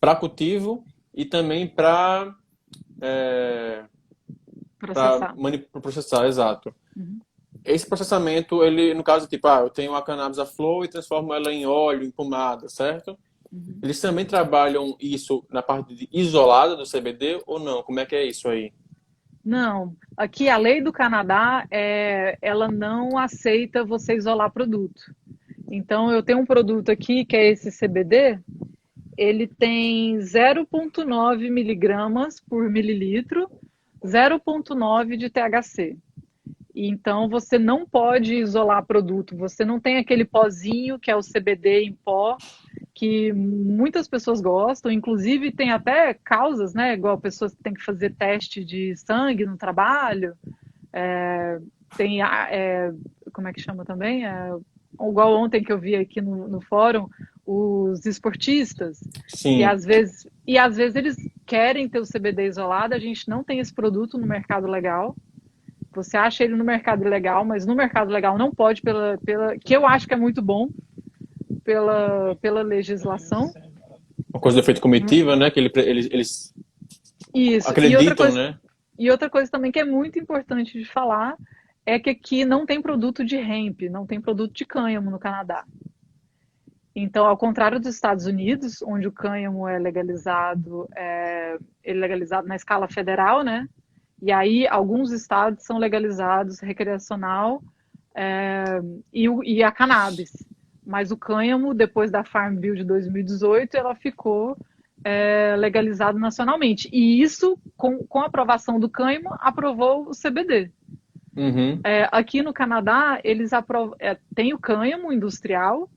para cultivo e também para processar, exato. Esse processamento, ele, no caso, tipo, eu tenho a cannabis à flor e transformo ela em óleo, em pomada, certo? Eles também trabalham isso na parte isolada do CBD ou não? Como é que é isso aí? Não. Aqui a lei do Canadá, ela não aceita você isolar produto. Então, eu tenho um produto aqui, que é esse CBD, ele tem 0,9 miligramas por mililitro, 0,9 de THC. Então, você não pode isolar produto, você não tem aquele pozinho que é o CBD em pó, que muitas pessoas gostam, inclusive tem até causas, né? Igual pessoas que têm que fazer teste de sangue no trabalho, como é que chama também? Igual ontem que eu vi aqui no fórum, os esportistas, Sim. e às vezes eles querem ter o CBD isolado, a gente não tem esse produto no mercado legal. Você acha ele no mercado legal, mas no mercado legal não pode, que eu acho que é muito bom, pela legislação. Uma coisa do efeito comitiva, né? Que eles Isso. acreditam, né? E outra coisa também que é muito importante de falar é que aqui não tem produto de hemp, não tem produto de cânhamo no Canadá. Então, ao contrário dos Estados Unidos, onde o cânhamo ele é legalizado na escala federal, né? E aí alguns estados são legalizados recreacional e a cannabis. Mas o cânhamo, depois da Farm Bill de 2018, ela ficou legalizado nacionalmente. E isso, com a aprovação do cânhamo, aprovou o CBD. Uhum. Aqui no Canadá, eles tem o cânhamo industrial,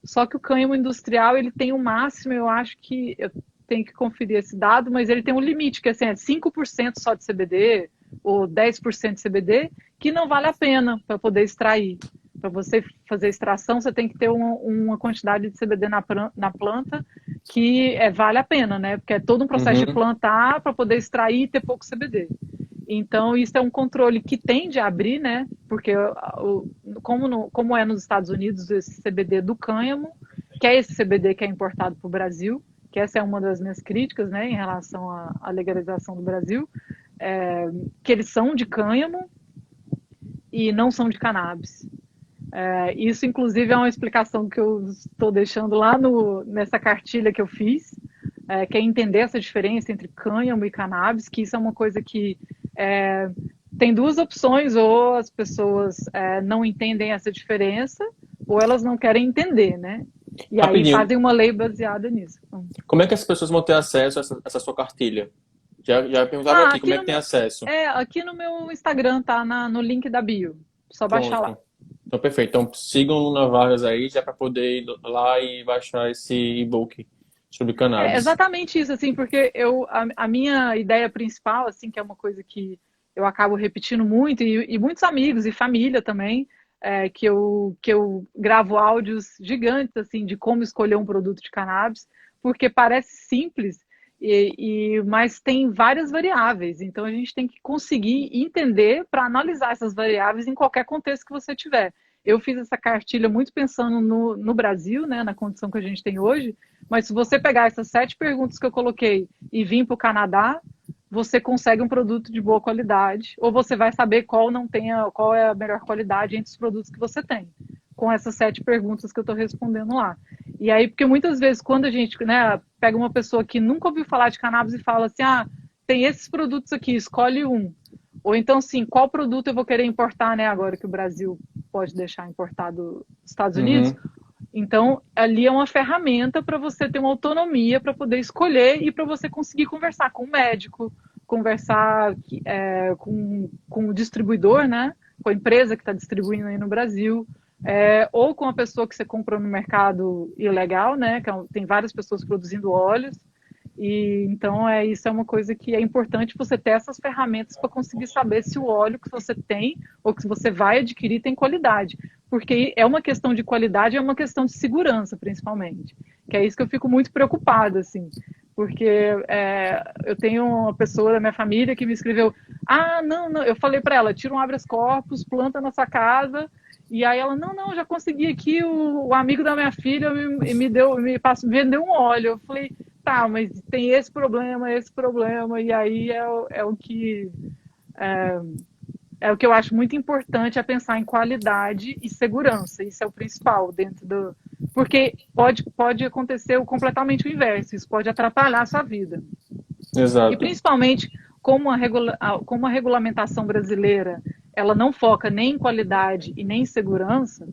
só que o cânhamo industrial ele tem um máximo, eu acho que eu tenho que conferir esse dado, mas ele tem um limite, que assim, é 5% só de CBD ou 10% de CBD, que não vale a pena para poder extrair. Para você fazer extração, você tem que ter uma quantidade de CBD na planta que vale a pena, né? Porque é todo um processo de plantar para poder extrair e ter pouco CBD. Então, isso é um controle que tende a abrir, né? Porque, como é nos Estados Unidos, esse CBD do cânhamo, que é esse CBD que é importado para o Brasil, que essa é uma das minhas críticas, né, em relação à legalização do Brasil, que eles são de cânhamo e não são de cannabis. Isso, inclusive, é uma explicação que eu estou deixando lá nessa cartilha que eu fiz, que é entender essa diferença entre cânhamo e cannabis, que isso é uma coisa que tem duas opções, ou as pessoas não entendem essa diferença, ou elas não querem entender, né? E Rapidinho. aí fazem uma lei baseada nisso. Como é que as pessoas vão ter acesso a essa sua cartilha? Já perguntaram aqui como é que tem acesso. Aqui no meu Instagram, tá no link da bio. Só baixar lá. Então, perfeito. Então, sigam Luna Vargas aí, já para poder ir lá e baixar esse e-book sobre cannabis. É exatamente isso, assim, porque a minha ideia principal, assim, que é uma coisa que eu acabo repetindo muito, e muitos amigos e família também, que eu gravo áudios gigantes, assim, de como escolher um produto de cannabis, porque parece simples, mas tem várias variáveis, então a gente tem que conseguir entender para analisar essas variáveis em qualquer contexto que você tiver. Eu fiz essa cartilha muito pensando no Brasil, né, na condição que a gente tem hoje, mas se você pegar essas 7 perguntas que eu coloquei e vir para o Canadá, você consegue um produto de boa qualidade, ou você vai saber qual é a melhor qualidade entre os produtos que você tem, com essas 7 perguntas que eu estou respondendo lá. E aí, porque muitas vezes, quando a gente, né, pega uma pessoa que nunca ouviu falar de cannabis e fala assim, tem esses produtos aqui, escolhe um. Ou então, assim, qual produto eu vou querer importar, né, agora que o Brasil pode deixar importado dos Estados Unidos? Então, ali é uma ferramenta para você ter uma autonomia para poder escolher e para você conseguir conversar com o médico, conversar com o distribuidor, né, com a empresa que está distribuindo aí no Brasil, ou com a pessoa que você comprou no mercado ilegal, né, que tem várias pessoas produzindo óleos. E então isso é uma coisa que é importante você ter essas ferramentas para conseguir saber se o óleo que você tem ou que você vai adquirir tem qualidade, porque é uma questão de qualidade, é uma questão de segurança principalmente, que é isso que eu fico muito preocupada, assim, porque eu tenho uma pessoa da minha família que me escreveu, não, eu falei para ela, tira um habeas corpus, planta na sua casa. E aí ela, não, já consegui aqui, o amigo da minha filha vendeu um óleo. Eu falei, tá, mas tem esse problema, e aí é o que eu acho muito importante, é pensar em qualidade e segurança. Isso é o principal porque pode acontecer completamente o inverso, isso pode atrapalhar a sua vida. Exato. E principalmente como a regulamentação brasileira ela não foca nem em qualidade e nem em segurança,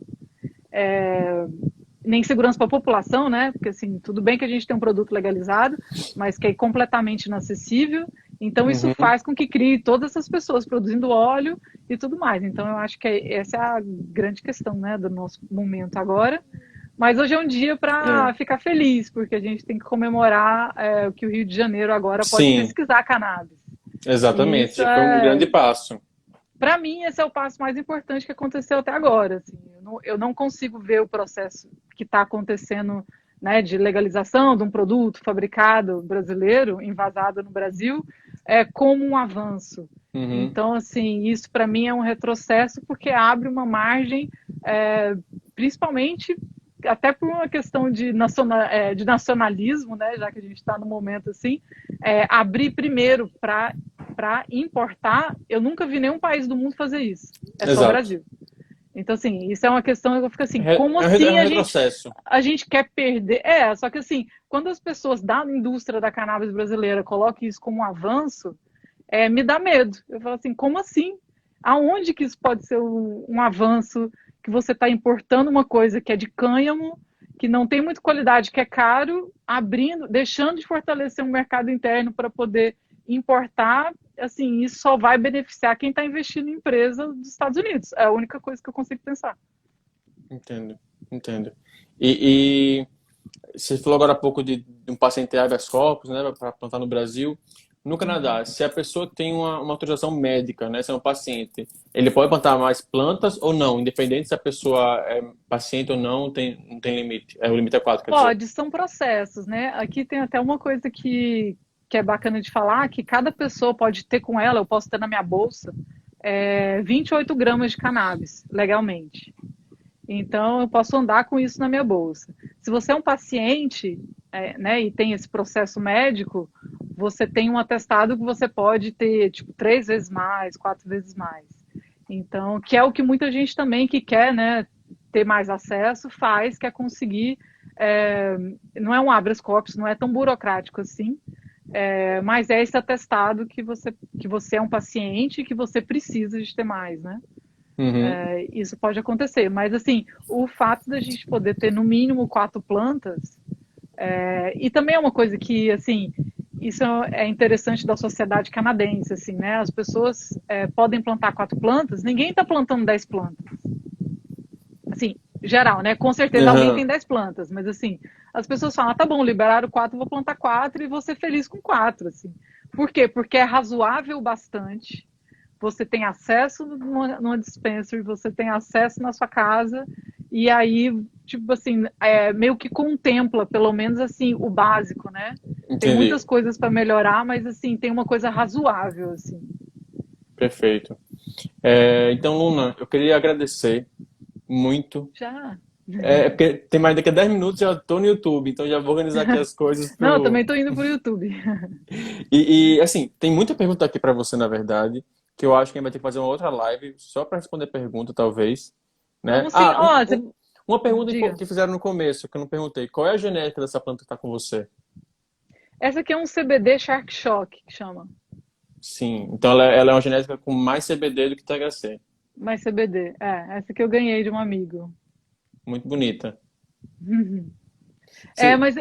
nem segurança para a população, né? Porque assim, tudo bem que a gente tem um produto legalizado, mas que é completamente inacessível. Então isso faz com que crie todas essas pessoas produzindo óleo e tudo mais. Então eu acho que essa é a grande questão, né, do nosso momento agora. Mas hoje é um dia para ficar feliz, porque a gente tem que comemorar que o Rio de Janeiro agora pode pesquisar cannabis. Exatamente, já foi um grande passo. Para mim, esse é o passo mais importante que aconteceu até agora. Assim. Eu não consigo ver o processo que está acontecendo, né, de legalização de um produto fabricado brasileiro, envasado no Brasil, como um avanço. Então, assim, isso para mim é um retrocesso porque abre uma margem, principalmente até por uma questão de nacionalismo, né, já que a gente está no momento assim, abrir primeiro para comprar e importar, eu nunca vi nenhum país do mundo fazer isso. É só o Exato. Brasil. Então, assim, isso é uma questão que eu fico assim, como É assim um retrocesso. a gente quer perder? É, só que assim, quando as pessoas da indústria da cannabis brasileira colocam isso como um avanço, me dá medo. Eu falo assim, como assim? Aonde que isso pode ser um avanço que você está importando uma coisa que é de cânhamo, que não tem muita qualidade, que é caro, abrindo, deixando de fortalecer um mercado interno para poder importar, assim, isso só vai beneficiar quem está investindo em empresa dos Estados Unidos. É a única coisa que eu consigo pensar. Entendo, entendo. E você falou agora há pouco de um paciente ter habeas corpus, né, para plantar no Brasil. No Canadá, se a pessoa tem uma autorização médica, né, se é um paciente, ele pode plantar mais plantas ou não, independente se a pessoa é paciente ou não, não tem limite. O limite é 4, quer dizer. Pode, são processos, né? Aqui tem até uma coisa que é bacana de falar, que cada pessoa pode ter com ela, eu posso ter na minha bolsa, 28 gramas de cannabis, legalmente. Então, eu posso andar com isso na minha bolsa. Se você é um paciente, né, e tem esse processo médico, você tem um atestado que você pode ter, tipo, 3 vezes mais, 4 vezes mais. Então, que é o que muita gente também que quer, né, ter mais acesso faz, que é conseguir. é, não é um habeas corpus, não é tão burocrático assim, mas é esse atestado que você é um paciente e que você precisa de ter mais, né? Uhum. Isso pode acontecer, mas assim, o fato da gente poder ter no mínimo 4 plantas, e também é uma coisa que, assim, isso é interessante da sociedade canadense, assim, né? As pessoas podem plantar 4 plantas, ninguém está plantando 10 plantas. Assim, geral, né? Com certeza alguém Uhum. tem 10 plantas, mas assim, as pessoas falam, tá bom, liberaram 4, vou plantar 4 e vou ser feliz com 4, assim. Por quê? Porque é razoável bastante, você tem acesso numa dispensary, você tem acesso na sua casa, e aí, tipo assim, meio que contempla, pelo menos assim, o básico, né? Tem Entendi. muitas coisas para melhorar, mas assim, tem uma coisa razoável, assim. Perfeito. Então, Luna, eu queria agradecer muito. Já. Porque tem mais daqui a 10 minutos já estou no YouTube, então já vou organizar aqui as coisas Não, eu pro. também tô indo pro YouTube. Assim, tem muita pergunta aqui para você, na verdade, que eu acho que a gente vai ter que fazer uma outra live só para responder pergunta, talvez, né? Vamos sim. Ó, você... Uma pergunta diga. que fizeram no começo, que eu não perguntei. Qual é a genética dessa planta que está com você? Essa aqui é um CBD Shark Shock, que chama. Sim. Então ela é uma genética com mais CBD do que THC. Mais CBD. Essa que eu ganhei de um amigo. Muito bonita. Sim. Mas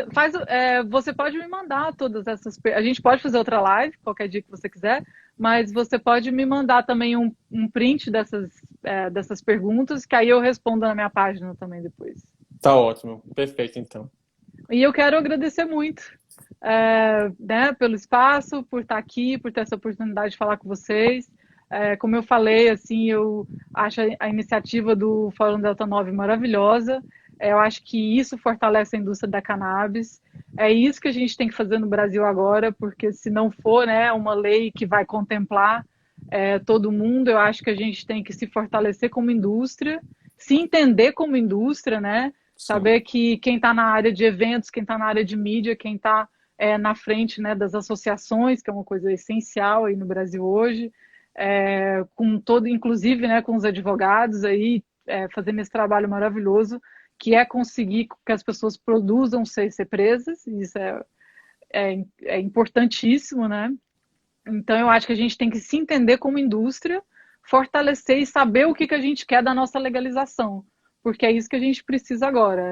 você pode me mandar todas essas. A gente pode fazer outra live, qualquer dia que você quiser, mas você pode me mandar também um print dessas perguntas, que aí eu respondo na minha página também depois. Tá ótimo. Perfeito, então. E eu quero agradecer muito, né, pelo espaço, por estar aqui, por ter essa oportunidade de falar com vocês. Como eu falei, assim, eu acho a iniciativa do Fórum Delta 9 maravilhosa. Eu acho que isso fortalece a indústria da cannabis. É isso que a gente tem que fazer no Brasil agora, porque se não for, né, uma lei que vai contemplar todo mundo, eu acho que a gente tem que se fortalecer como indústria, se entender como indústria, né? Sim. Saber que quem está na área de eventos, quem está na área de mídia, quem está na frente, né, das associações, que é uma coisa essencial aí no Brasil hoje, com todo, inclusive, né, com os advogados aí, fazendo esse trabalho maravilhoso, que é conseguir que as pessoas produzam sem ser presas, isso é importantíssimo, né? Então, eu acho que a gente tem que se entender como indústria, fortalecer e saber o que a gente quer da nossa legalização, porque é isso que a gente precisa agora.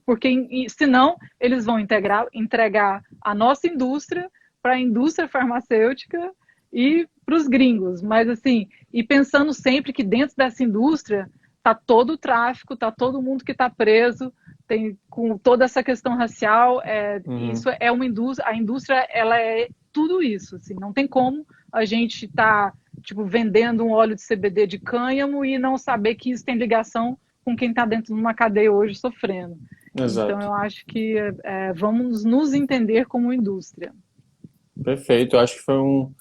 Porque, senão, eles vão entregar a nossa indústria para a indústria farmacêutica e para os gringos. Mas, assim, e pensando sempre que dentro dessa indústria está todo o tráfico, está todo mundo que está preso, tem com toda essa questão racial, Uhum. isso é uma indústria, a indústria ela é tudo isso, assim, não tem como a gente estar tipo vendendo um óleo de CBD de cânhamo e não saber que isso tem ligação com quem está dentro de uma cadeia hoje sofrendo. Então Exato. eu acho que vamos nos entender como indústria. Perfeito. Eu acho que foi um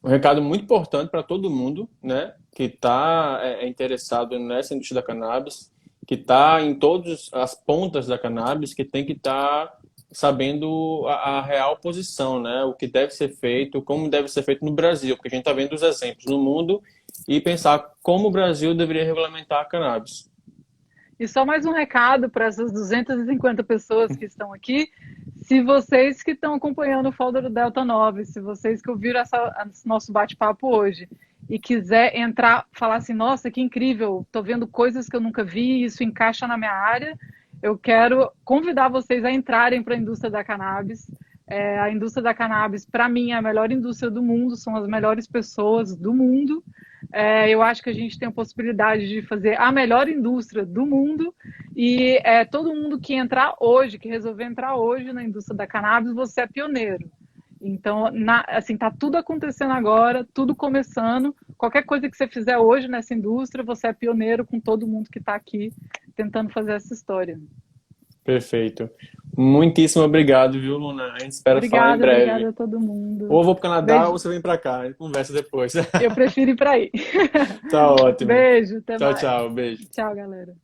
recado muito importante para todo mundo, né, que está interessado nessa indústria da cannabis, que está em todas as pontas da cannabis, que tem que estar sabendo a real posição, né? O que deve ser feito, como deve ser feito no Brasil, porque a gente está vendo os exemplos no mundo e pensar como o Brasil deveria regulamentar a cannabis. E só mais um recado para essas 250 pessoas que estão aqui. Se vocês que estão acompanhando o Folder do Delta 9, se vocês que ouviram esse nosso bate-papo hoje e quiser entrar, falar assim, nossa, que incrível, estou vendo coisas que eu nunca vi, isso encaixa na minha área, eu quero convidar vocês a entrarem para a indústria da cannabis. A indústria da cannabis, para mim, é a melhor indústria do mundo, são as melhores pessoas do mundo. Eu acho que a gente tem a possibilidade de fazer a melhor indústria do mundo e todo mundo que entrar hoje, que resolver entrar hoje na indústria da cannabis, você é pioneiro. Então, assim, tá tudo acontecendo agora, tudo começando. Qualquer coisa que você fizer hoje nessa indústria, você é pioneiro com todo mundo que está aqui tentando fazer essa história. Perfeito. Muitíssimo obrigado, viu, Luna? A gente espera falar em Obrigada breve. a todo mundo. Ou eu vou para o Canadá ou Beijo. você vem para cá. A gente conversa depois. Eu prefiro ir para aí. Tá ótimo. Beijo, até Tchau, mais. tchau. Beijo. Tchau, galera.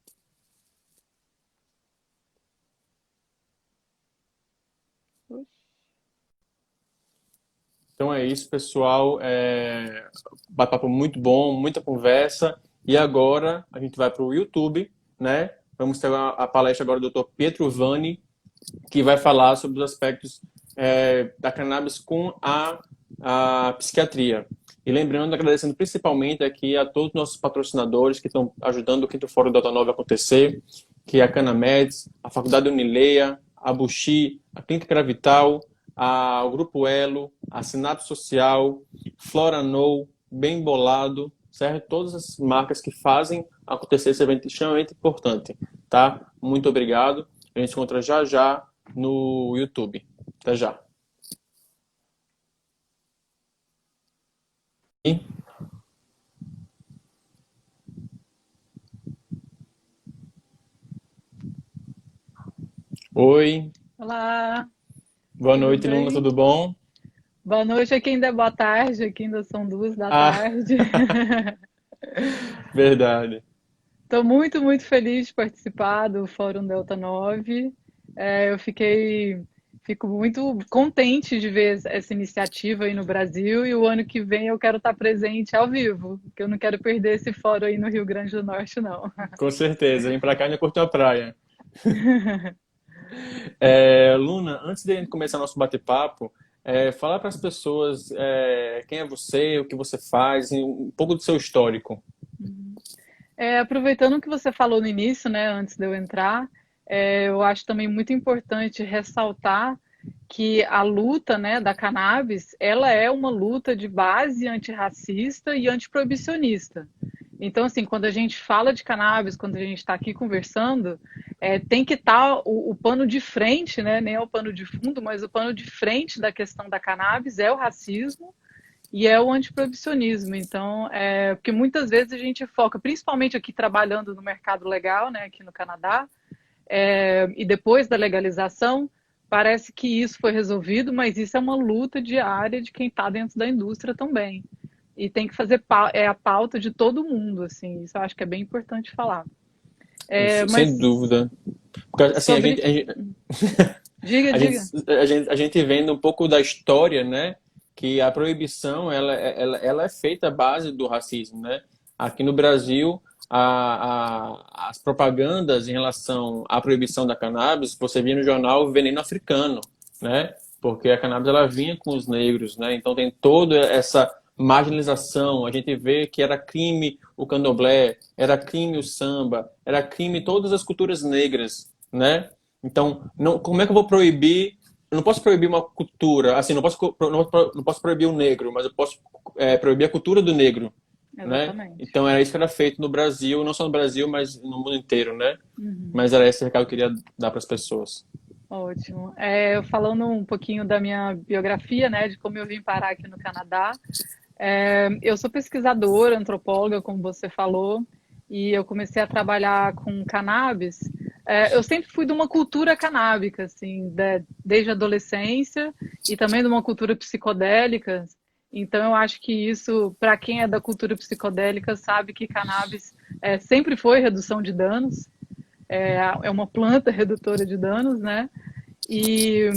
Então é isso, pessoal. Bate-papo muito bom, muita conversa. E agora a gente vai para o YouTube, né? Vamos ter a palestra agora do Dr. Pietro Vanni, que vai falar sobre os aspectos da cannabis com a psiquiatria. E lembrando, agradecendo principalmente aqui a todos os nossos patrocinadores que estão ajudando o Quinto Fórum Delta 9 a acontecer, que é a Canameds, a Faculdade Unileia, a Buxi, a Clínica Gravital, o Grupo Elo, a Sinato Social, Floranou, Bem Bolado, certo? Todas as marcas que fazem acontecer esse evento extremamente importante, tá? Muito obrigado. A gente se encontra já já no YouTube. Até já. Oi. Olá. Boa noite, Tudo bem? Luna. Tudo bom? Boa noite. Aqui ainda é boa tarde. Aqui ainda são 2 da tarde. Verdade. Estou muito, muito feliz de participar do Fórum Delta 9. Eu fico muito contente de ver essa iniciativa aí no Brasil e o ano que vem eu quero estar presente ao vivo, porque eu não quero perder esse fórum aí no Rio Grande do Norte, não. Com certeza. Vem pra cá e curtir a praia. Luna, antes de a gente começar nosso bate-papo, fala para as pessoas quem é você, o que você faz, um pouco do seu histórico. Aproveitando o que você falou no início, né, antes de eu entrar, eu acho também muito importante ressaltar que a luta, né, da cannabis, ela é uma luta de base antirracista e antiproibicionista. Então, assim, quando a gente fala de cannabis, quando a gente está aqui conversando, tem que estar o pano de frente, né, nem é o pano de fundo, mas o pano de frente da questão da cannabis é o racismo e é o antiproibicionismo. Então, porque muitas vezes a gente foca, principalmente aqui trabalhando no mercado legal, né, aqui no Canadá, e depois da legalização, parece que isso foi resolvido, mas isso é uma luta diária de quem está dentro da indústria também. E tem que fazer a pauta de todo mundo, assim, isso eu acho que é bem importante falar. Sem dúvida. Porque, assim, sobre... Diga. A gente vendo um pouco da história, né? Que a proibição ela é feita à base do racismo, né? Aqui no Brasil, as propagandas em relação à proibição da cannabis, você via no jornal Veneno Africano, né? Porque a cannabis ela vinha com os negros, né? Então tem toda essa marginalização. A gente vê que era crime o candomblé, era crime o samba, era crime todas as culturas negras, né? Então, como é que eu vou proibir? Eu não posso proibir uma cultura, assim, não posso proibir o negro, mas eu posso proibir a cultura do negro, Exatamente. né? Então era isso que era feito no Brasil, não só no Brasil, mas no mundo inteiro, né? Mas era esse recado que eu queria dar para as pessoas. Ótimo. Falando um pouquinho da minha biografia, né, de como eu vim parar aqui no Canadá. Eu sou pesquisadora, antropóloga, como você falou, e eu comecei a trabalhar com cannabis. Eu sempre fui de uma cultura canábica, assim, desde a adolescência e também de uma cultura psicodélica. Então, eu acho que isso, para quem é da cultura psicodélica, sabe que cannabis sempre foi redução de danos. É uma planta redutora de danos, né? E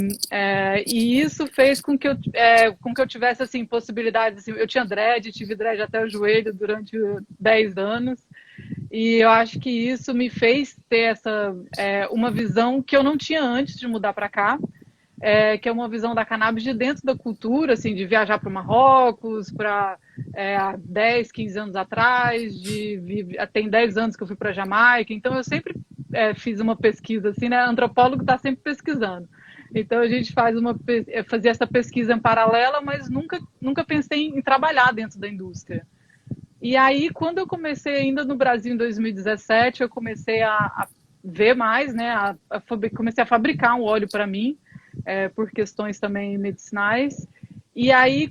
isso fez com que eu tivesse assim, possibilidades. Assim, eu tinha tive dread até o joelho durante 10 anos. E eu acho que isso me fez ter uma visão que eu não tinha antes de mudar para cá, que é uma visão da cannabis de dentro da cultura, assim, de viajar para o Marrocos, há 10, 15 anos atrás, tem 10 anos que eu fui para a Jamaica, então eu sempre fiz uma pesquisa, assim, né? Antropólogo está sempre pesquisando. Então a gente fazia essa pesquisa em paralela, mas nunca pensei em trabalhar dentro da indústria. E aí, quando eu comecei ainda no Brasil em 2017, eu comecei a ver mais, né? Comecei a fabricar um óleo para mim, por questões também medicinais. E aí,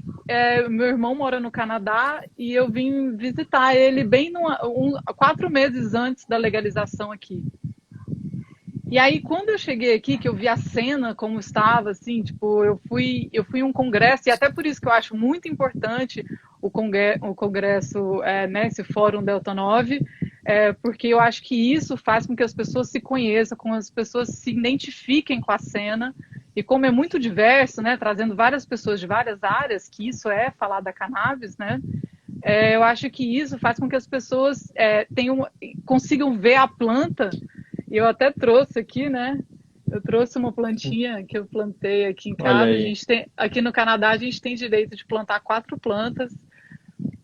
meu irmão mora no Canadá e eu vim visitar ele bem 4 meses antes da legalização aqui. E aí, quando eu cheguei aqui, que eu vi a cena como estava, assim, tipo, eu fui em um congresso, e até por isso que eu acho muito importante o congresso, né, esse Fórum Delta 9, porque eu acho que isso faz com que as pessoas se conheçam, com as pessoas se identifiquem com a cena, e como é muito diverso, né, trazendo várias pessoas de várias áreas, que isso é falar da cannabis, né, eu acho que isso faz com que as pessoas consigam ver a planta. E eu até trouxe aqui, né? Eu trouxe uma plantinha que eu plantei aqui em Olha casa. aí. Aqui no Canadá a gente tem direito de plantar 4 plantas.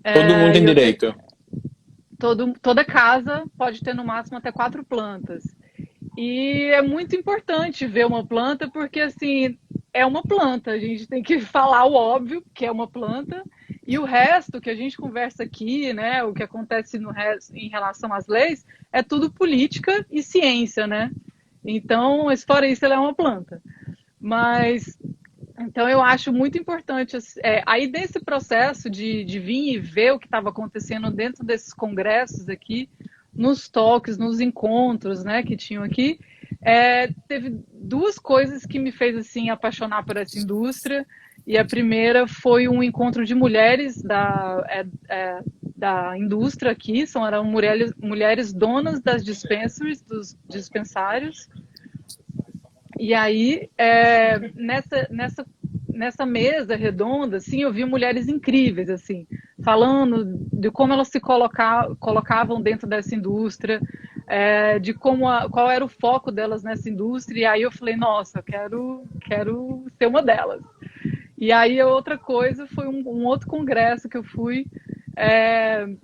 Todo mundo tem E direito. toda casa pode ter no máximo até 4 plantas. E é muito importante ver uma planta porque assim é uma planta. A gente tem que falar o óbvio que é uma planta. E o resto que a gente conversa aqui, né, o que acontece em relação às leis, é tudo política e ciência, né? Então, fora isso, ela é uma planta. Mas, então eu acho muito importante, aí desse processo de vir e ver o que estava acontecendo dentro desses congressos aqui, nos talks, nos encontros, né, que tinham aqui, teve 2 coisas que me fez assim apaixonar por essa indústria. E a primeira foi um encontro de mulheres da indústria aqui, eram mulheres donas das dispensaries, dos dispensários. E aí, nessa mesa redonda, assim, eu vi mulheres incríveis, assim, falando de como elas se colocavam dentro dessa indústria, de qual era o foco delas nessa indústria. E aí eu falei, nossa, eu quero ser uma delas. E aí a outra coisa foi um outro congresso que eu fui,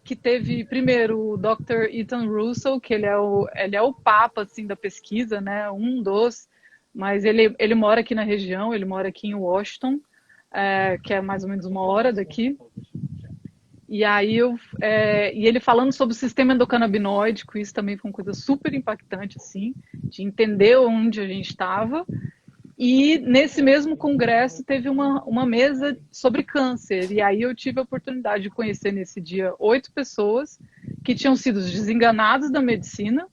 que teve primeiro o Dr. Ethan Russell, que ele é o papa assim, da pesquisa, né? Mas ele mora aqui na região, ele mora aqui em Washington, que é mais ou menos 1 hora daqui. E aí e ele falando sobre o sistema endocannabinoide, isso também foi uma coisa super impactante, assim, de entender onde a gente estava. E nesse mesmo congresso teve uma mesa sobre câncer. E aí eu tive a oportunidade de conhecer nesse dia 8 pessoas que tinham sido desenganadas da medicina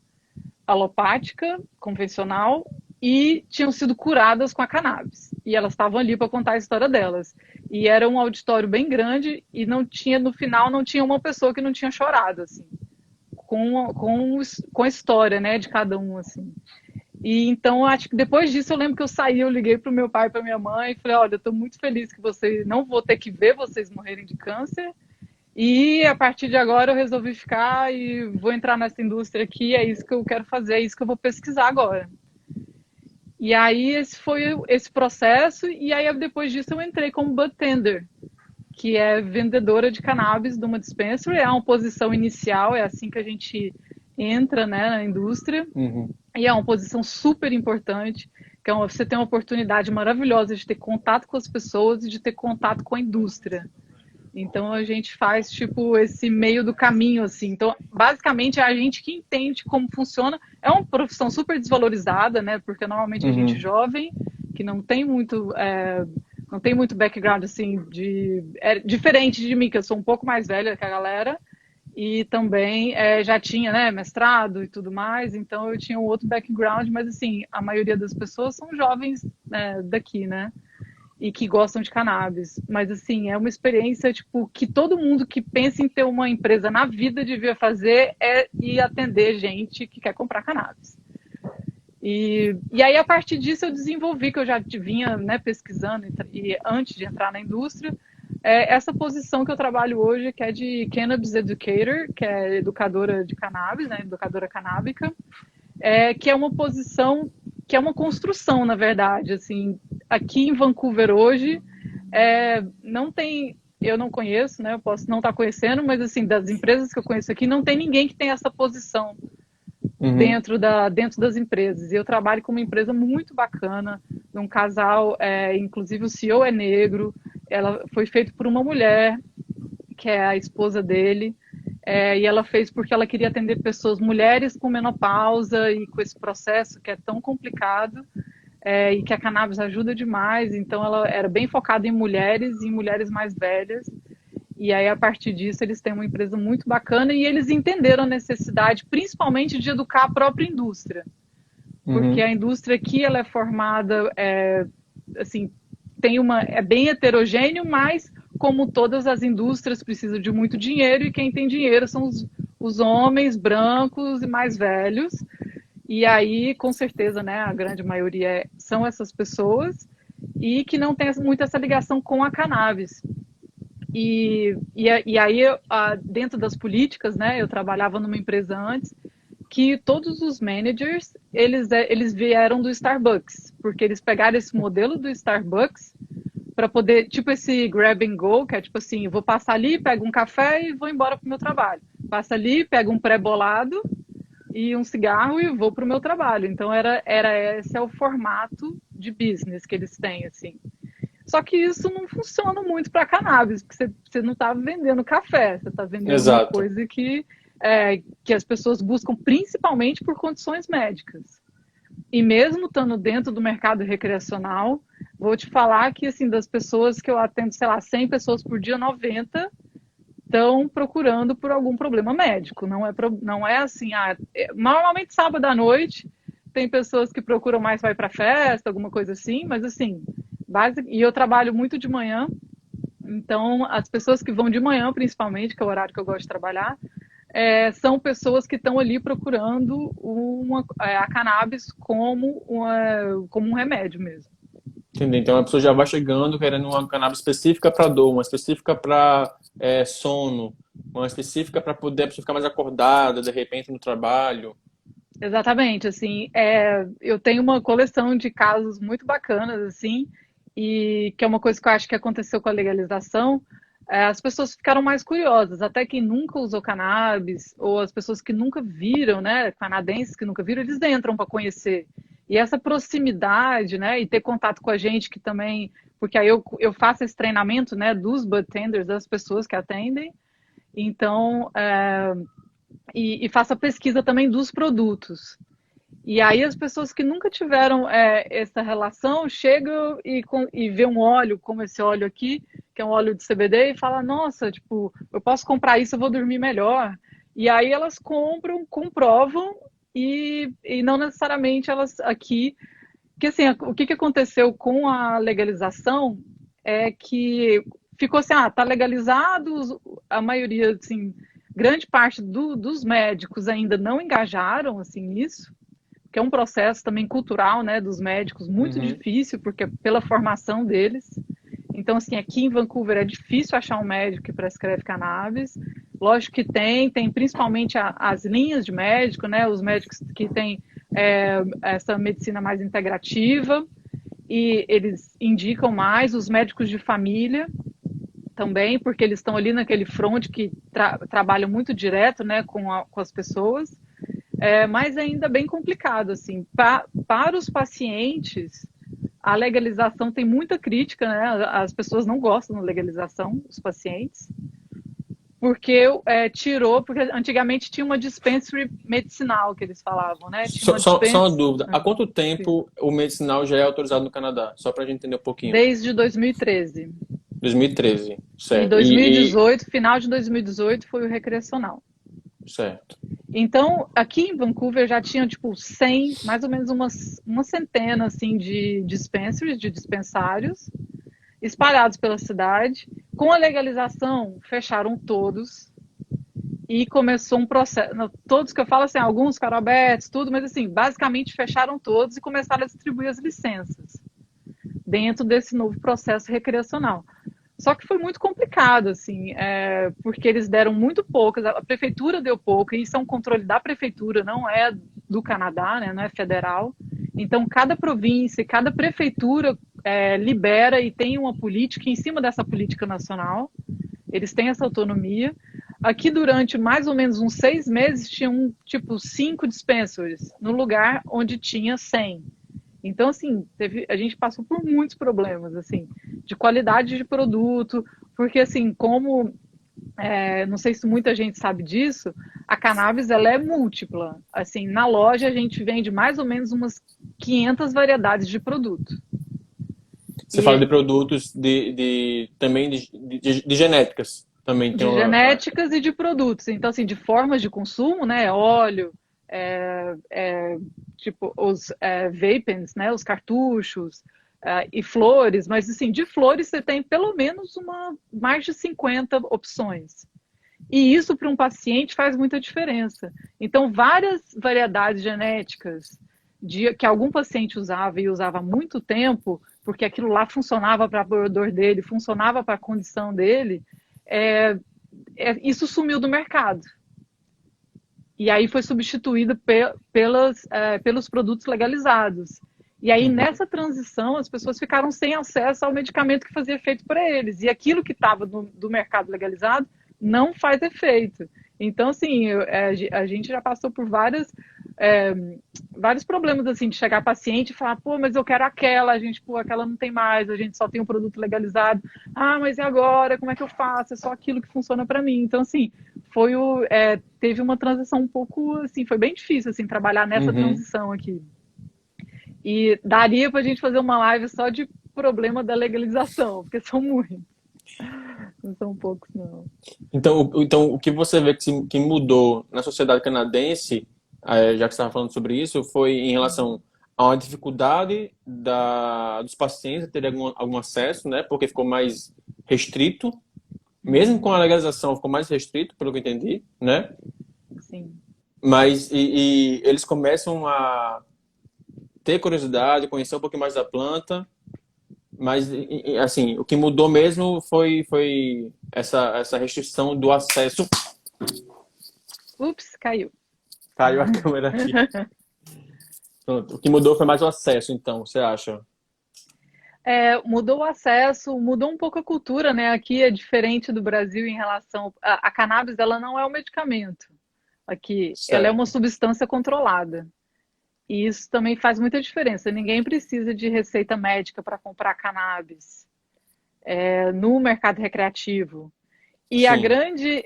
alopática, convencional, e tinham sido curadas com a cannabis. E elas estavam ali para contar a história delas. E era um auditório bem grande e no final não tinha uma pessoa que não tinha chorado, assim, com a história, né, de cada um, assim. E então, acho que depois disso, eu lembro que eu liguei para o meu pai e para minha mãe e falei, olha, eu estou muito feliz que não vou ter que ver vocês morrerem de câncer. E a partir de agora eu resolvi ficar e vou entrar nessa indústria aqui, é isso que eu quero fazer, é isso que eu vou pesquisar agora. E aí esse foi esse processo, e aí depois disso eu entrei como budtender, que é vendedora de cannabis de uma dispensary, é uma posição inicial, é assim que a gente entra, né, na indústria. Uhum. E é uma posição super importante, que você tem uma oportunidade maravilhosa de ter contato com as pessoas e de ter contato com a indústria. Então a gente faz tipo esse meio do caminho, assim. Então, basicamente, é a gente que entende como funciona. É uma profissão super desvalorizada, né? Porque normalmente a gente jovem, que não tem muito background, assim, diferente de mim, que eu sou um pouco mais velha que a galera. E também já tinha, né, mestrado e tudo mais, então eu tinha um outro background, mas assim, a maioria das pessoas são jovens daqui, né, e que gostam de cannabis. Mas assim, é uma experiência tipo, que todo mundo que pensa em ter uma empresa na vida devia fazer, ir atender gente que quer comprar cannabis. E aí, a partir disso, eu desenvolvi, que eu já vinha, né, pesquisando e antes de entrar na indústria, essa posição que eu trabalho hoje, que é de Cannabis Educator, que é educadora de cannabis, né, educadora canábica, que é uma posição, que é uma construção, na verdade. Assim, aqui em Vancouver hoje, não tem, eu não conheço, né, eu posso não estar conhecendo, mas assim, das empresas que eu conheço aqui, não tem ninguém que tenha essa posição Uhum. dentro das empresas. E eu trabalho com uma empresa muito bacana, de um casal, inclusive o CEO é negro, ela foi feita por uma mulher, que é a esposa dele, e ela fez porque ela queria atender pessoas, mulheres com menopausa e com esse processo que é tão complicado, e que a cannabis ajuda demais. Então ela era bem focada em mulheres e em mulheres mais velhas. E aí, a partir disso, eles têm uma empresa muito bacana e eles entenderam a necessidade, principalmente, de educar a própria indústria. Porque Uhum. a indústria aqui, ela é formada, assim, é bem heterogêneo, mas, como todas as indústrias, precisa de muito dinheiro e quem tem dinheiro são os homens brancos e mais velhos. E aí, com certeza, né, a grande maioria são essas pessoas e que não tem muito essa ligação com a cannabis. E aí, dentro das políticas, né, eu trabalhava numa empresa antes, que todos os managers, eles vieram do Starbucks, porque eles pegaram esse modelo do Starbucks para poder, tipo esse grab and go, que é tipo assim, eu vou passar ali, pego um café e vou embora para o meu trabalho. Passa ali, pego um pré-bolado e um cigarro e vou para o meu trabalho. Então, esse é o formato de business que eles têm, assim. Só que isso não funciona muito para cannabis, porque você não está vendendo café, você está vendendo uma Exato. coisa que as pessoas buscam principalmente por condições médicas. E mesmo estando dentro do mercado recreacional, vou te falar que, assim, das pessoas que eu atendo, sei lá, 100 pessoas por dia, 90 estão procurando por algum problema médico. Não é assim, normalmente sábado à noite tem pessoas que procuram mais, vai para festa, alguma coisa assim, mas assim, e eu trabalho muito de manhã, então as pessoas que vão de manhã, principalmente, que é o horário que eu gosto de trabalhar, são pessoas que estão ali procurando a cannabis como um remédio mesmo. Entendi. Então a pessoa já vai chegando querendo uma cannabis específica para dor, uma específica para sono, uma específica para poder a pessoa ficar mais acordada de repente no trabalho. Exatamente, assim, eu tenho uma coleção de casos muito bacanas, assim, e que é uma coisa que eu acho que aconteceu com a legalização. As pessoas ficaram mais curiosas, até quem nunca usou cannabis, ou as pessoas que nunca viram, né, canadenses que nunca viram, eles entram para conhecer. E essa proximidade, né, e ter contato com a gente que também, porque aí eu faço esse treinamento, né, dos budtenders, das pessoas que atendem, então, e faço a pesquisa também dos produtos. E aí as pessoas que nunca tiveram essa relação chegam e vê um óleo, como esse óleo aqui, que é um óleo de CBD, e fala, nossa, tipo, eu posso comprar isso, eu vou dormir melhor. E aí elas compram, comprovam, e não necessariamente elas aqui. Porque assim, o que aconteceu com a legalização é que ficou assim, tá legalizado, a maioria, assim, grande parte dos médicos ainda não engajaram assim nisso, que é um processo também cultural, né, dos médicos, muito Uhum. difícil, porque pela formação deles. Então, assim, aqui em Vancouver é difícil achar um médico que prescreve cannabis. Lógico que tem principalmente as linhas de médico, né, os médicos que têm essa medicina mais integrativa, e eles indicam mais os médicos de família também, porque eles estão ali naquele front que trabalham muito direto, né, com as pessoas. Mas ainda bem complicado, assim. Para os pacientes, a legalização tem muita crítica, né? As pessoas não gostam da legalização, os pacientes, porque porque antigamente tinha uma dispensary medicinal, que eles falavam, né? Tinha uma Só uma dispensary dúvida. Há quanto tempo o medicinal já é autorizado no Canadá? Só para a gente entender um pouquinho. desde 2013. 2013, E certo. 2018, final de 2018, foi o recreacional. Certo. Então, aqui em Vancouver já tinha, tipo, 100, mais ou menos uma centena, assim, de dispensaries, de dispensários, espalhados pela cidade. Com a legalização, fecharam todos. e começou um processo, todos que eu falo assim, alguns ficaram abertos, tudo, mas assim, basicamente fecharam todos e começaram a distribuir as licenças dentro desse novo processo recreacional. Só que foi muito complicado, assim, porque eles deram muito poucas, a prefeitura deu pouco, e isso é um controle da prefeitura, não é do Canadá, né, não é federal. Então, cada província, cada prefeitura libera e tem uma política em cima dessa política nacional, eles têm essa autonomia. Aqui, durante mais ou menos uns 6 meses, tinham, tipo, 5 dispensaries, no lugar onde tinha 100. Então, assim, a gente passou por muitos problemas, assim, de qualidade de produto, porque, assim, não sei se muita gente sabe disso, a cannabis, ela é múltipla. Assim, na loja a gente vende mais ou menos umas 500 variedades de produto. Você fala de produtos também de genéticas. Também tem de genéticas e de produtos. Então, assim, de formas de consumo, né? Óleo, tipo os vapens, né? Os cartuchos e flores. Mas, assim, de flores você tem pelo menos mais de 50 opções. E isso para um paciente faz muita diferença. Então, várias variedades genéticas que algum paciente usava e usava há muito tempo, porque aquilo lá funcionava para a dor dele, funcionava para a condição dele, isso sumiu do mercado. E aí foi substituído pelos produtos legalizados. E aí, nessa transição, as pessoas ficaram sem acesso ao medicamento que fazia efeito para eles. E aquilo que estava do mercado legalizado não faz efeito. Então, assim, a gente já passou por vários problemas, assim, de chegar paciente e falar, pô, mas eu quero aquela, aquela não tem mais, a gente só tem um produto legalizado. Ah, mas e agora? Como é que eu faço? É só aquilo que funciona para mim. Então, assim, teve uma transição um pouco, assim, foi bem difícil, assim, trabalhar nessa transição aqui. E daria para a gente fazer uma live só de problema da legalização, porque são muitos. Não são poucos, não. Então, o que você vê que mudou na sociedade canadense, já que você estava falando sobre isso, foi em relação a uma dificuldade dos pacientes a terem algum acesso, né? Porque ficou mais restrito. Mesmo com a legalização, ficou mais restrito, pelo que eu entendi, né? Sim. Mas e eles começam a ter curiosidade, conhecer um pouquinho mais da planta. Mas, assim, o que mudou mesmo foi essa restrição do acesso. Ups, caiu. Caiu a câmera aqui. Pronto. O que mudou foi mais o acesso, então, você acha? Mudou o acesso, mudou um pouco a cultura, né? Aqui é diferente do Brasil em relação... A cannabis, ela não é um medicamento. Aqui, ela é uma substância controlada. E isso também faz muita diferença. Ninguém precisa de receita médica para comprar cannabis no mercado recreativo. E a grande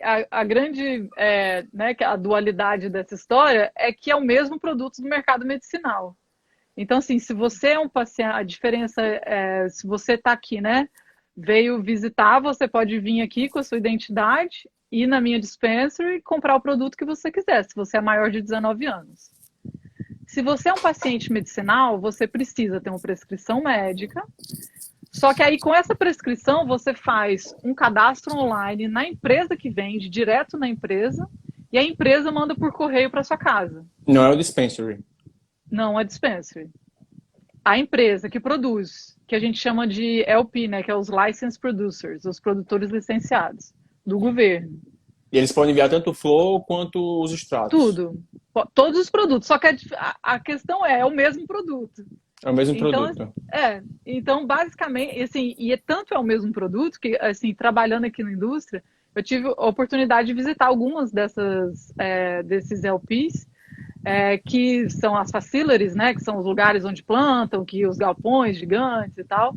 a dualidade dessa história é que é o mesmo produto do mercado medicinal. Então, assim, se você é um paciente, a diferença se você está aqui, né, veio visitar, você pode vir aqui com a sua identidade, ir na minha dispensary e comprar o produto que você quiser, se você é maior de 19 anos. Se você é um paciente medicinal, você precisa ter uma prescrição médica. Só que aí, com essa prescrição, você faz um cadastro online na empresa que vende, direto na empresa, e a empresa manda por correio para sua casa. Não é o dispensary. Não é dispensary. A empresa que produz, que a gente chama de LP, né, que é os Licensed Producers, os produtores licenciados, do governo. E eles podem enviar tanto o flow quanto os extratos. Tudo. Todos os produtos. Só que a questão é o mesmo produto. É o mesmo produto. Então, basicamente, assim, tanto é o mesmo produto que, assim, trabalhando aqui na indústria, eu tive a oportunidade de visitar algumas desses LPs, que são as facilities, né, que são os lugares onde plantam, que os galpões gigantes e tal,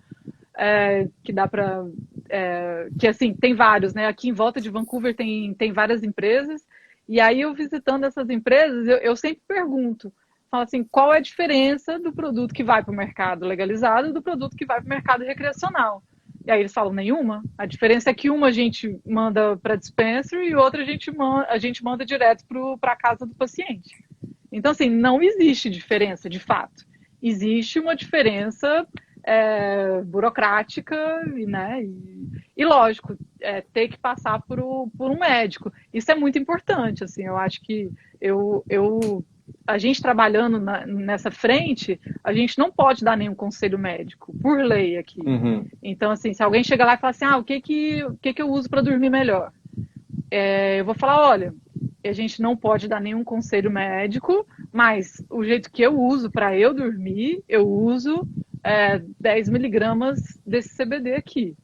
que dá para... que, assim, tem vários, né, aqui em volta de Vancouver tem várias empresas, e aí eu visitando essas empresas, eu sempre pergunto, fala assim, qual é a diferença do produto que vai para o mercado legalizado e do produto que vai para o mercado recreacional? E aí eles falam, nenhuma. A diferença é que uma a gente manda para dispensary e outra a gente manda direto para a casa do paciente. Então, assim, não existe diferença, de fato. Existe uma diferença burocrática, né? E lógico, ter que passar por um médico. Isso é muito importante, assim, eu acho que a gente trabalhando nessa frente, a gente não pode dar nenhum conselho médico, por lei aqui. Uhum. Então, assim, se alguém chegar lá e falar assim, o que eu uso para dormir melhor? Eu vou falar, olha, a gente não pode dar nenhum conselho médico, mas o jeito que eu uso para eu dormir, eu uso 10 miligramas desse CBD aqui.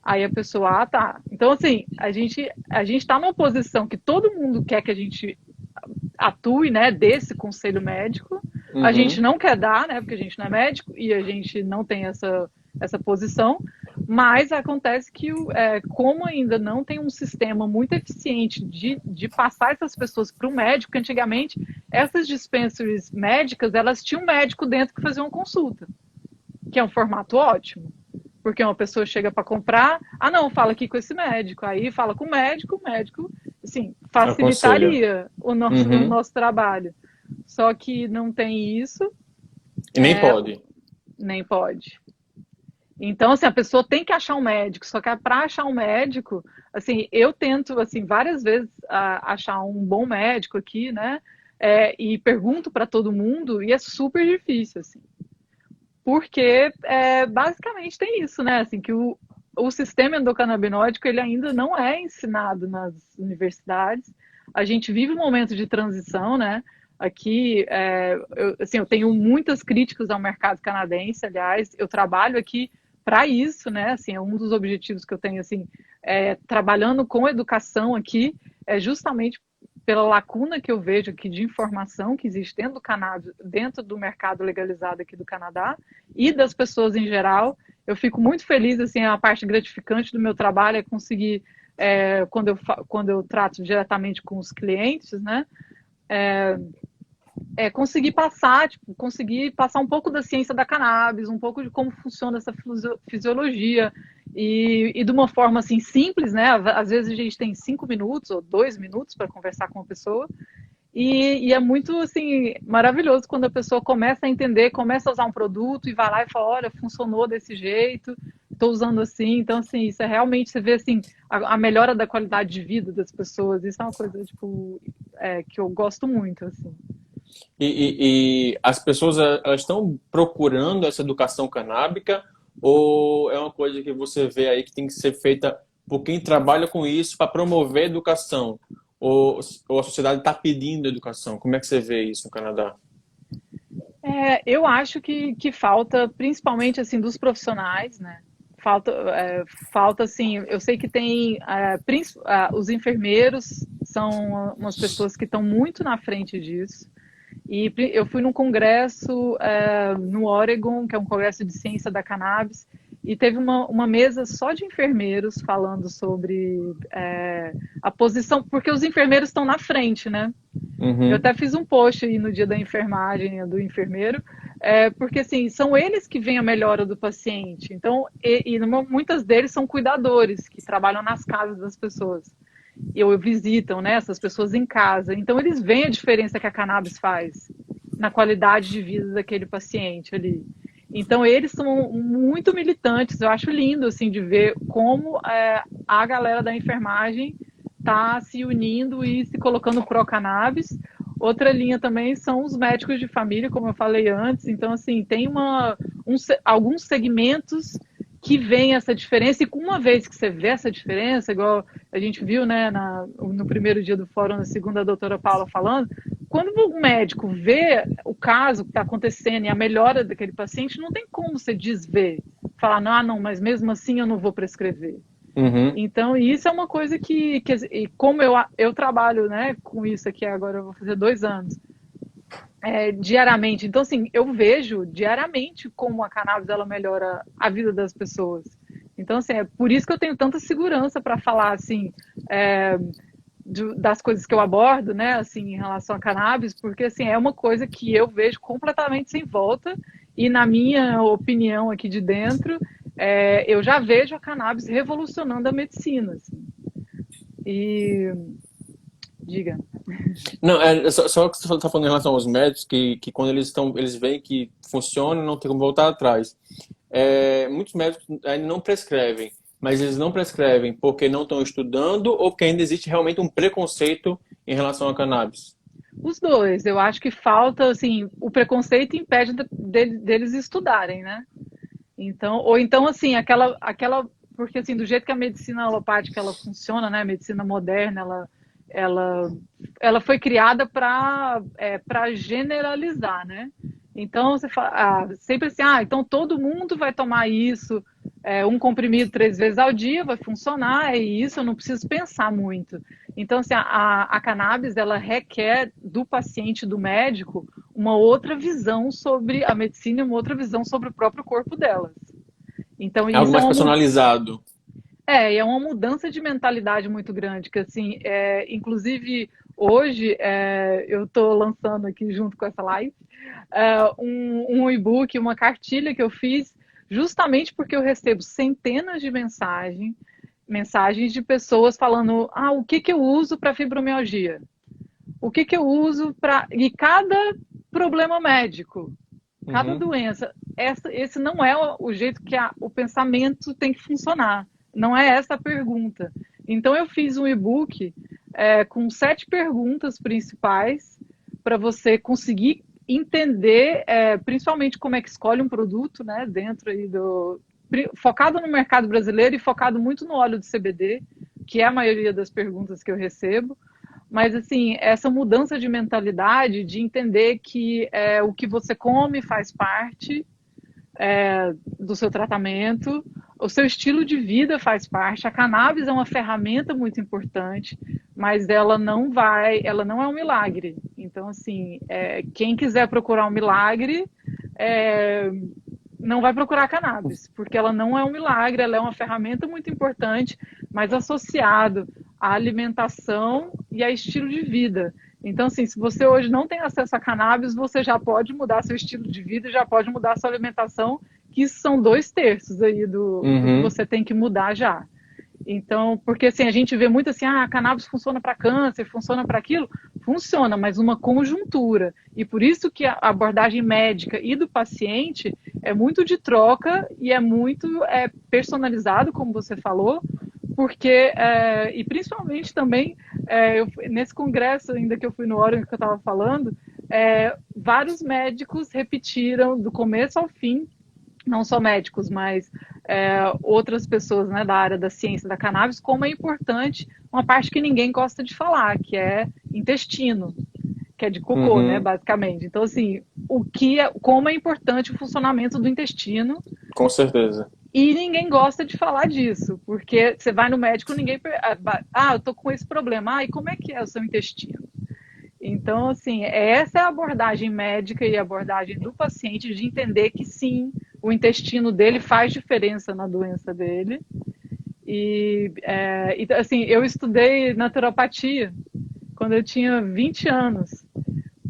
Aí a pessoa, tá. Então, assim, a gente está numa posição que todo mundo quer que a gente atue, né, desse conselho médico. A gente não quer dar, né, porque a gente não é médico e a gente não tem essa posição, mas acontece que, como ainda não tem um sistema muito eficiente de passar essas pessoas para o médico, porque antigamente essas dispensaries médicas, elas tinham um médico dentro que fazia uma consulta, que é um formato ótimo, porque uma pessoa chega para comprar, não, fala aqui com esse médico, aí fala com o médico, assim, facilitaria o nosso trabalho. Só que não tem isso. E nem pode. Nem pode. Então, assim, a pessoa tem que achar um médico, só que para achar um médico, assim, eu tento, assim, várias vezes achar um bom médico aqui, né, e pergunto para todo mundo, e é super difícil, assim, porque basicamente tem isso, né, assim, que o sistema endocannabinoide, ele ainda não é ensinado nas universidades. A gente vive um momento de transição, né, aqui, eu tenho muitas críticas ao mercado canadense, aliás, eu trabalho aqui para isso, né? Assim, é um dos objetivos que eu tenho, assim, trabalhando com educação aqui, é justamente pela lacuna que eu vejo aqui de informação que existe dentro do cannabis, dentro do mercado legalizado aqui do Canadá e das pessoas em geral. Eu fico muito feliz, assim, a parte gratificante do meu trabalho é conseguir, quando eu trato diretamente com os clientes, né? Conseguir passar um pouco da ciência da cannabis, um pouco de como funciona essa fisiologia e de uma forma assim simples, né? Às vezes a gente tem 5 minutos ou 2 minutos para conversar com uma pessoa e é muito assim maravilhoso quando a pessoa começa a entender, começa a usar um produto e vai lá e fala, olha, funcionou desse jeito, estou usando assim. Então assim, isso é realmente, você vê assim a melhora da qualidade de vida das pessoas. Isso é uma coisa tipo que eu gosto muito, assim. E as pessoas, elas estão procurando essa educação canábica ou é uma coisa que você vê aí que tem que ser feita por quem trabalha com isso para promover a educação? Ou a sociedade está pedindo educação? Como é que você vê isso no Canadá? Eu acho que falta, principalmente assim, dos profissionais, né? Falta assim, eu sei que tem os enfermeiros são umas pessoas que estão muito na frente disso. E eu fui num congresso no Oregon, que é um congresso de ciência da cannabis, e teve uma mesa só de enfermeiros falando sobre a posição, porque os enfermeiros estão na frente, né? Eu até fiz um post aí no dia da enfermagem do enfermeiro, porque assim, são eles que veem a melhora do paciente. Então, muitas deles são cuidadores que trabalham nas casas das pessoas ou visitam, né, essas pessoas em casa. Então, eles veem a diferença que a cannabis faz na qualidade de vida daquele paciente ali. Então, eles são muito militantes. Eu acho lindo, assim, de ver como a galera da enfermagem está se unindo e se colocando pró-cannabis. Outra linha também são os médicos de família, como eu falei antes. Então, assim, tem alguns segmentos que veem essa diferença, e uma vez que você vê essa diferença, igual a gente viu, né, no primeiro dia do fórum, na segunda, a doutora Paula falando, quando o médico vê o caso que está acontecendo e a melhora daquele paciente, não tem como você desver, falar, não, mas mesmo assim eu não vou prescrever. Então, isso é uma coisa que como eu trabalho, né, com isso aqui agora, eu vou fazer 2 anos, diariamente. Então, assim, eu vejo diariamente como a cannabis ela melhora a vida das pessoas. Então, assim, é por isso que eu tenho tanta segurança para falar, assim, das coisas que eu abordo, né, assim, em relação a cannabis, porque, assim, é uma coisa que eu vejo completamente sem volta e, na minha opinião aqui de dentro, eu já vejo a cannabis revolucionando a medicina, assim. E... Diga. Não, só que você está falando em relação aos médicos, que quando eles veem que funciona, não tem como voltar atrás. muitos médicos ainda não prescrevem, mas eles não prescrevem porque não estão estudando ou porque ainda existe realmente um preconceito em relação à cannabis? Os dois, eu acho que falta, assim, o preconceito impede deles estudarem, né? Então, ou então, assim, porque assim, do jeito que a medicina alopática ela funciona, né? A medicina moderna, ela, ela foi criada para generalizar, né? Então, você fala, sempre assim, então todo mundo vai tomar isso, um comprimido 3 vezes ao dia, vai funcionar, é isso, eu não preciso pensar muito. Então, assim, a cannabis, ela requer do paciente, do médico, uma outra visão sobre a medicina e uma outra visão sobre o próprio corpo delas. Então, É algo isso mais personalizado. é uma mudança de mentalidade muito grande, que assim, inclusive hoje eu estou lançando aqui junto com essa live um e-book, uma cartilha que eu fiz justamente porque eu recebo centenas de mensagens de pessoas falando, o que eu uso para fibromialgia? O que eu uso para... E cada problema médico, cada Uhum. doença, esse não é o jeito que o pensamento tem que funcionar. Não é essa a pergunta. Então, eu fiz um e-book com 7 perguntas principais para você conseguir entender, principalmente como é que escolhe um produto, né, dentro aí focado no mercado brasileiro e focado muito no óleo de CBD, que é a maioria das perguntas que eu recebo. Mas, assim, essa mudança de mentalidade, de entender que o que você come faz parte do seu tratamento, o seu estilo de vida faz parte. A cannabis é uma ferramenta muito importante, mas ela não é um milagre. Então, assim, quem quiser procurar um milagre, é, não vai procurar cannabis, porque ela não é um milagre, ela é uma ferramenta muito importante, mas associado à alimentação e a estilo de vida. Então, assim, se você hoje não tem acesso a cannabis, você já pode mudar seu estilo de vida, já pode mudar sua alimentação, que são 2/3 aí do que Uhum. você tem que mudar já. Então, porque assim, a gente vê muito assim, a cannabis funciona para câncer, funciona para aquilo, funciona, mas uma conjuntura. E por isso que a abordagem médica e do paciente é muito de troca e é muito personalizado, como você falou, porque, e principalmente também, nesse congresso ainda que eu fui no Oregon que eu estava falando, vários médicos repetiram do começo ao fim, não só médicos, mas outras pessoas, né, da área da ciência da cannabis, como é importante uma parte que ninguém gosta de falar, que é intestino, que é de cocô, né, Uhum. basicamente. Então, assim, como é importante o funcionamento do intestino, Com certeza. e ninguém gosta de falar disso, porque você vai no médico, ninguém eu tô com esse problema, e como é que é o seu intestino? Então, assim, essa é a abordagem médica e a abordagem do paciente de entender que sim, o intestino dele faz diferença na doença dele. E assim, eu estudei naturopatia quando eu tinha 20 anos,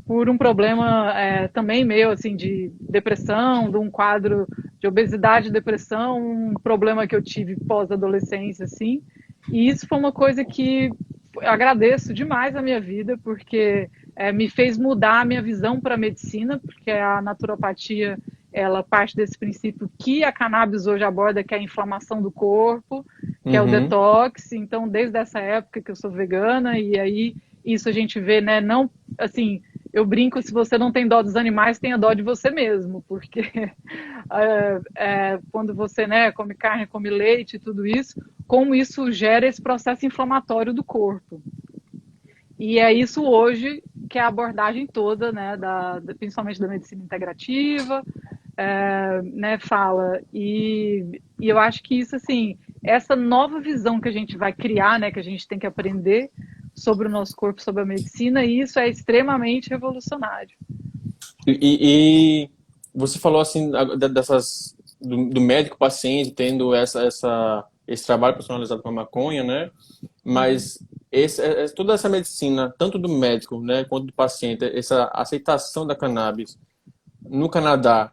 por um problema também meu, assim, de depressão, de um quadro de obesidade e depressão, um problema que eu tive pós-adolescência, assim. E isso foi uma coisa que eu agradeço demais a minha vida, porque me fez mudar a minha visão para a medicina, porque a naturopatia, ela parte desse princípio que a cannabis hoje aborda, que é a inflamação do corpo, que é o Uhum. detox. Então, desde essa época que eu sou vegana, e aí isso a gente vê, né, não, assim, eu brinco, se você não tem dó dos animais, tenha dó de você mesmo, porque quando você, né, come carne, come leite e tudo isso, como isso gera esse processo inflamatório do corpo. E é isso hoje que é a abordagem toda, né, principalmente da medicina integrativa, né, fala. E eu acho que isso, assim, essa nova visão que a gente vai criar, né, que a gente tem que aprender sobre o nosso corpo, sobre a medicina, e isso é extremamente revolucionário. E você falou assim dessas do médico paciente tendo esse trabalho personalizado com a maconha, né? Uhum. Mas toda essa medicina, tanto do médico, né, quanto do paciente, essa aceitação da cannabis no Canadá,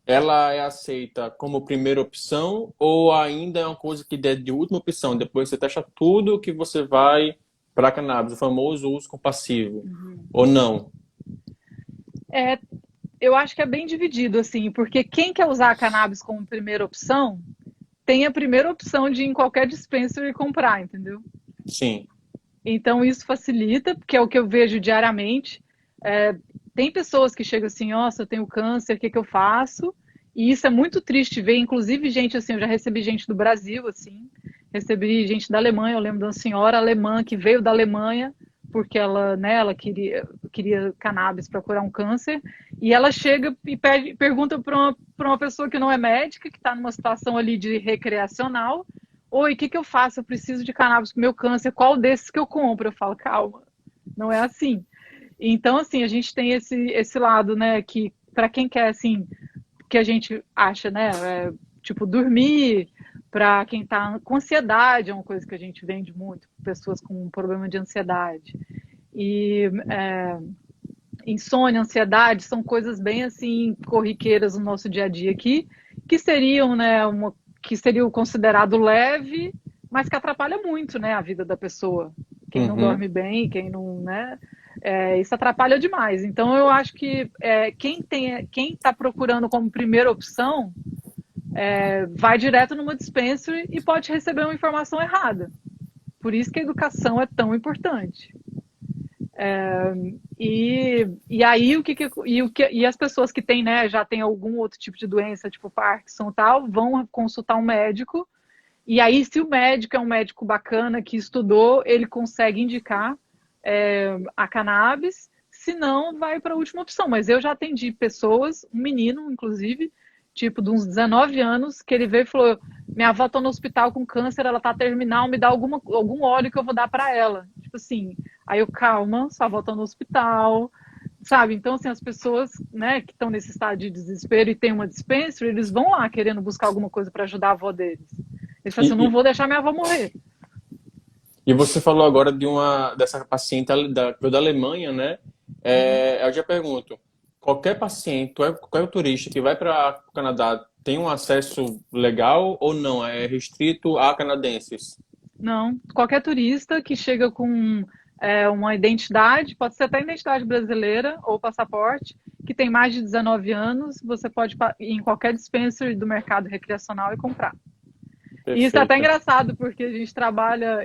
ela é aceita como primeira opção ou ainda é uma coisa que é de última opção? Depois você testa tudo que você vai para a cannabis, o famoso uso compassivo, Uhum. ou não? É, eu acho que é bem dividido, assim, porque quem quer usar a cannabis como primeira opção, tem a primeira opção de ir em qualquer dispensary e comprar, entendeu? Sim. Então isso facilita, porque é o que eu vejo diariamente. É, tem pessoas que chegam assim, nossa, eu tenho câncer, o que que eu faço? E isso é muito triste ver, inclusive gente assim, eu já recebi gente do Brasil, assim, recebi gente da Alemanha, eu lembro de uma senhora alemã que veio da Alemanha porque ela, né, ela queria cannabis para curar um câncer, e ela chega e pergunta para uma pessoa que não é médica, que está numa situação ali de recreacional, oi, o que que eu faço? Eu preciso de cannabis para o meu câncer, qual desses que eu compro? Eu falo, calma, não é assim. Então, assim, a gente tem esse lado, né, que para quem quer, assim, que a gente acha, né, tipo, dormir, para quem está com ansiedade, é uma coisa que a gente vende muito, pessoas com problema de ansiedade. E insônia, ansiedade, são coisas bem, assim, corriqueiras no nosso dia a dia aqui, que seriam, né, que seria considerado leve, mas que atrapalha muito, né, a vida da pessoa. Quem não Uhum. dorme bem, quem não, né, isso atrapalha demais. Então eu acho que quem está procurando como primeira opção vai direto numa dispensary e pode receber uma informação errada. Por isso que a educação é tão importante. E aí e as pessoas que têm, né, já tem algum outro tipo de doença, tipo Parkinson e tal, vão consultar um médico. E aí, se o médico é um médico bacana que estudou, ele consegue indicar a cannabis. Se não, vai para a última opção. Mas eu já atendi pessoas, um menino, inclusive, tipo de uns 19 anos, que ele veio e falou: minha avó está no hospital com câncer, ela está terminal, me dá algum óleo que eu vou dar para ela. Tipo assim, aí eu, calma, sua avó está no hospital, sabe? Então, assim, as pessoas, né, que estão nesse estado de desespero e tem uma dispensary, eles vão lá querendo buscar alguma coisa para ajudar a avó deles. Eles falam E, assim, eu não e, vou deixar minha avó morrer. e você falou agora dessa paciente da Alemanha, né? Uhum. Eu já pergunto, qualquer paciente, qualquer turista que vai para o Canadá tem um acesso legal ou não? É restrito a canadenses? Não, qualquer turista que chega com uma identidade, pode ser até identidade brasileira ou passaporte, que tem mais de 19 anos, você pode ir em qualquer dispensary do mercado recreacional e comprar. E isso é até Perfeito. engraçado, porque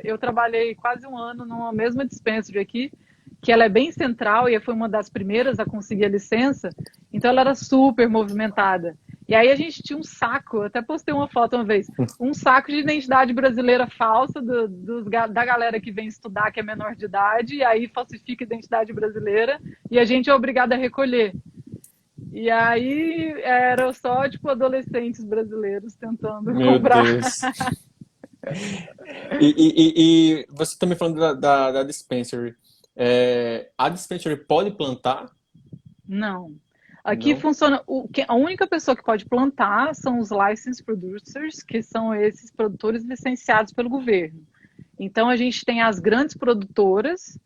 eu trabalhei quase um ano numa mesma dispensary aqui, que ela é bem central e foi uma das primeiras a conseguir a licença, então ela era super movimentada. E aí a gente tinha um saco, eu até postei uma foto uma vez, um saco de identidade brasileira falsa da galera que vem estudar, que é menor de idade, e aí falsifica a identidade brasileira, e a gente é obrigado a recolher. E aí era só, tipo, adolescentes brasileiros tentando Meu comprar. Deus. E você também falando da dispensary. A dispensary pode plantar? Não. Aqui Não. funciona. A única pessoa que pode plantar são os licensed producers, que são esses produtores licenciados pelo governo. Então a gente tem as grandes produtoras,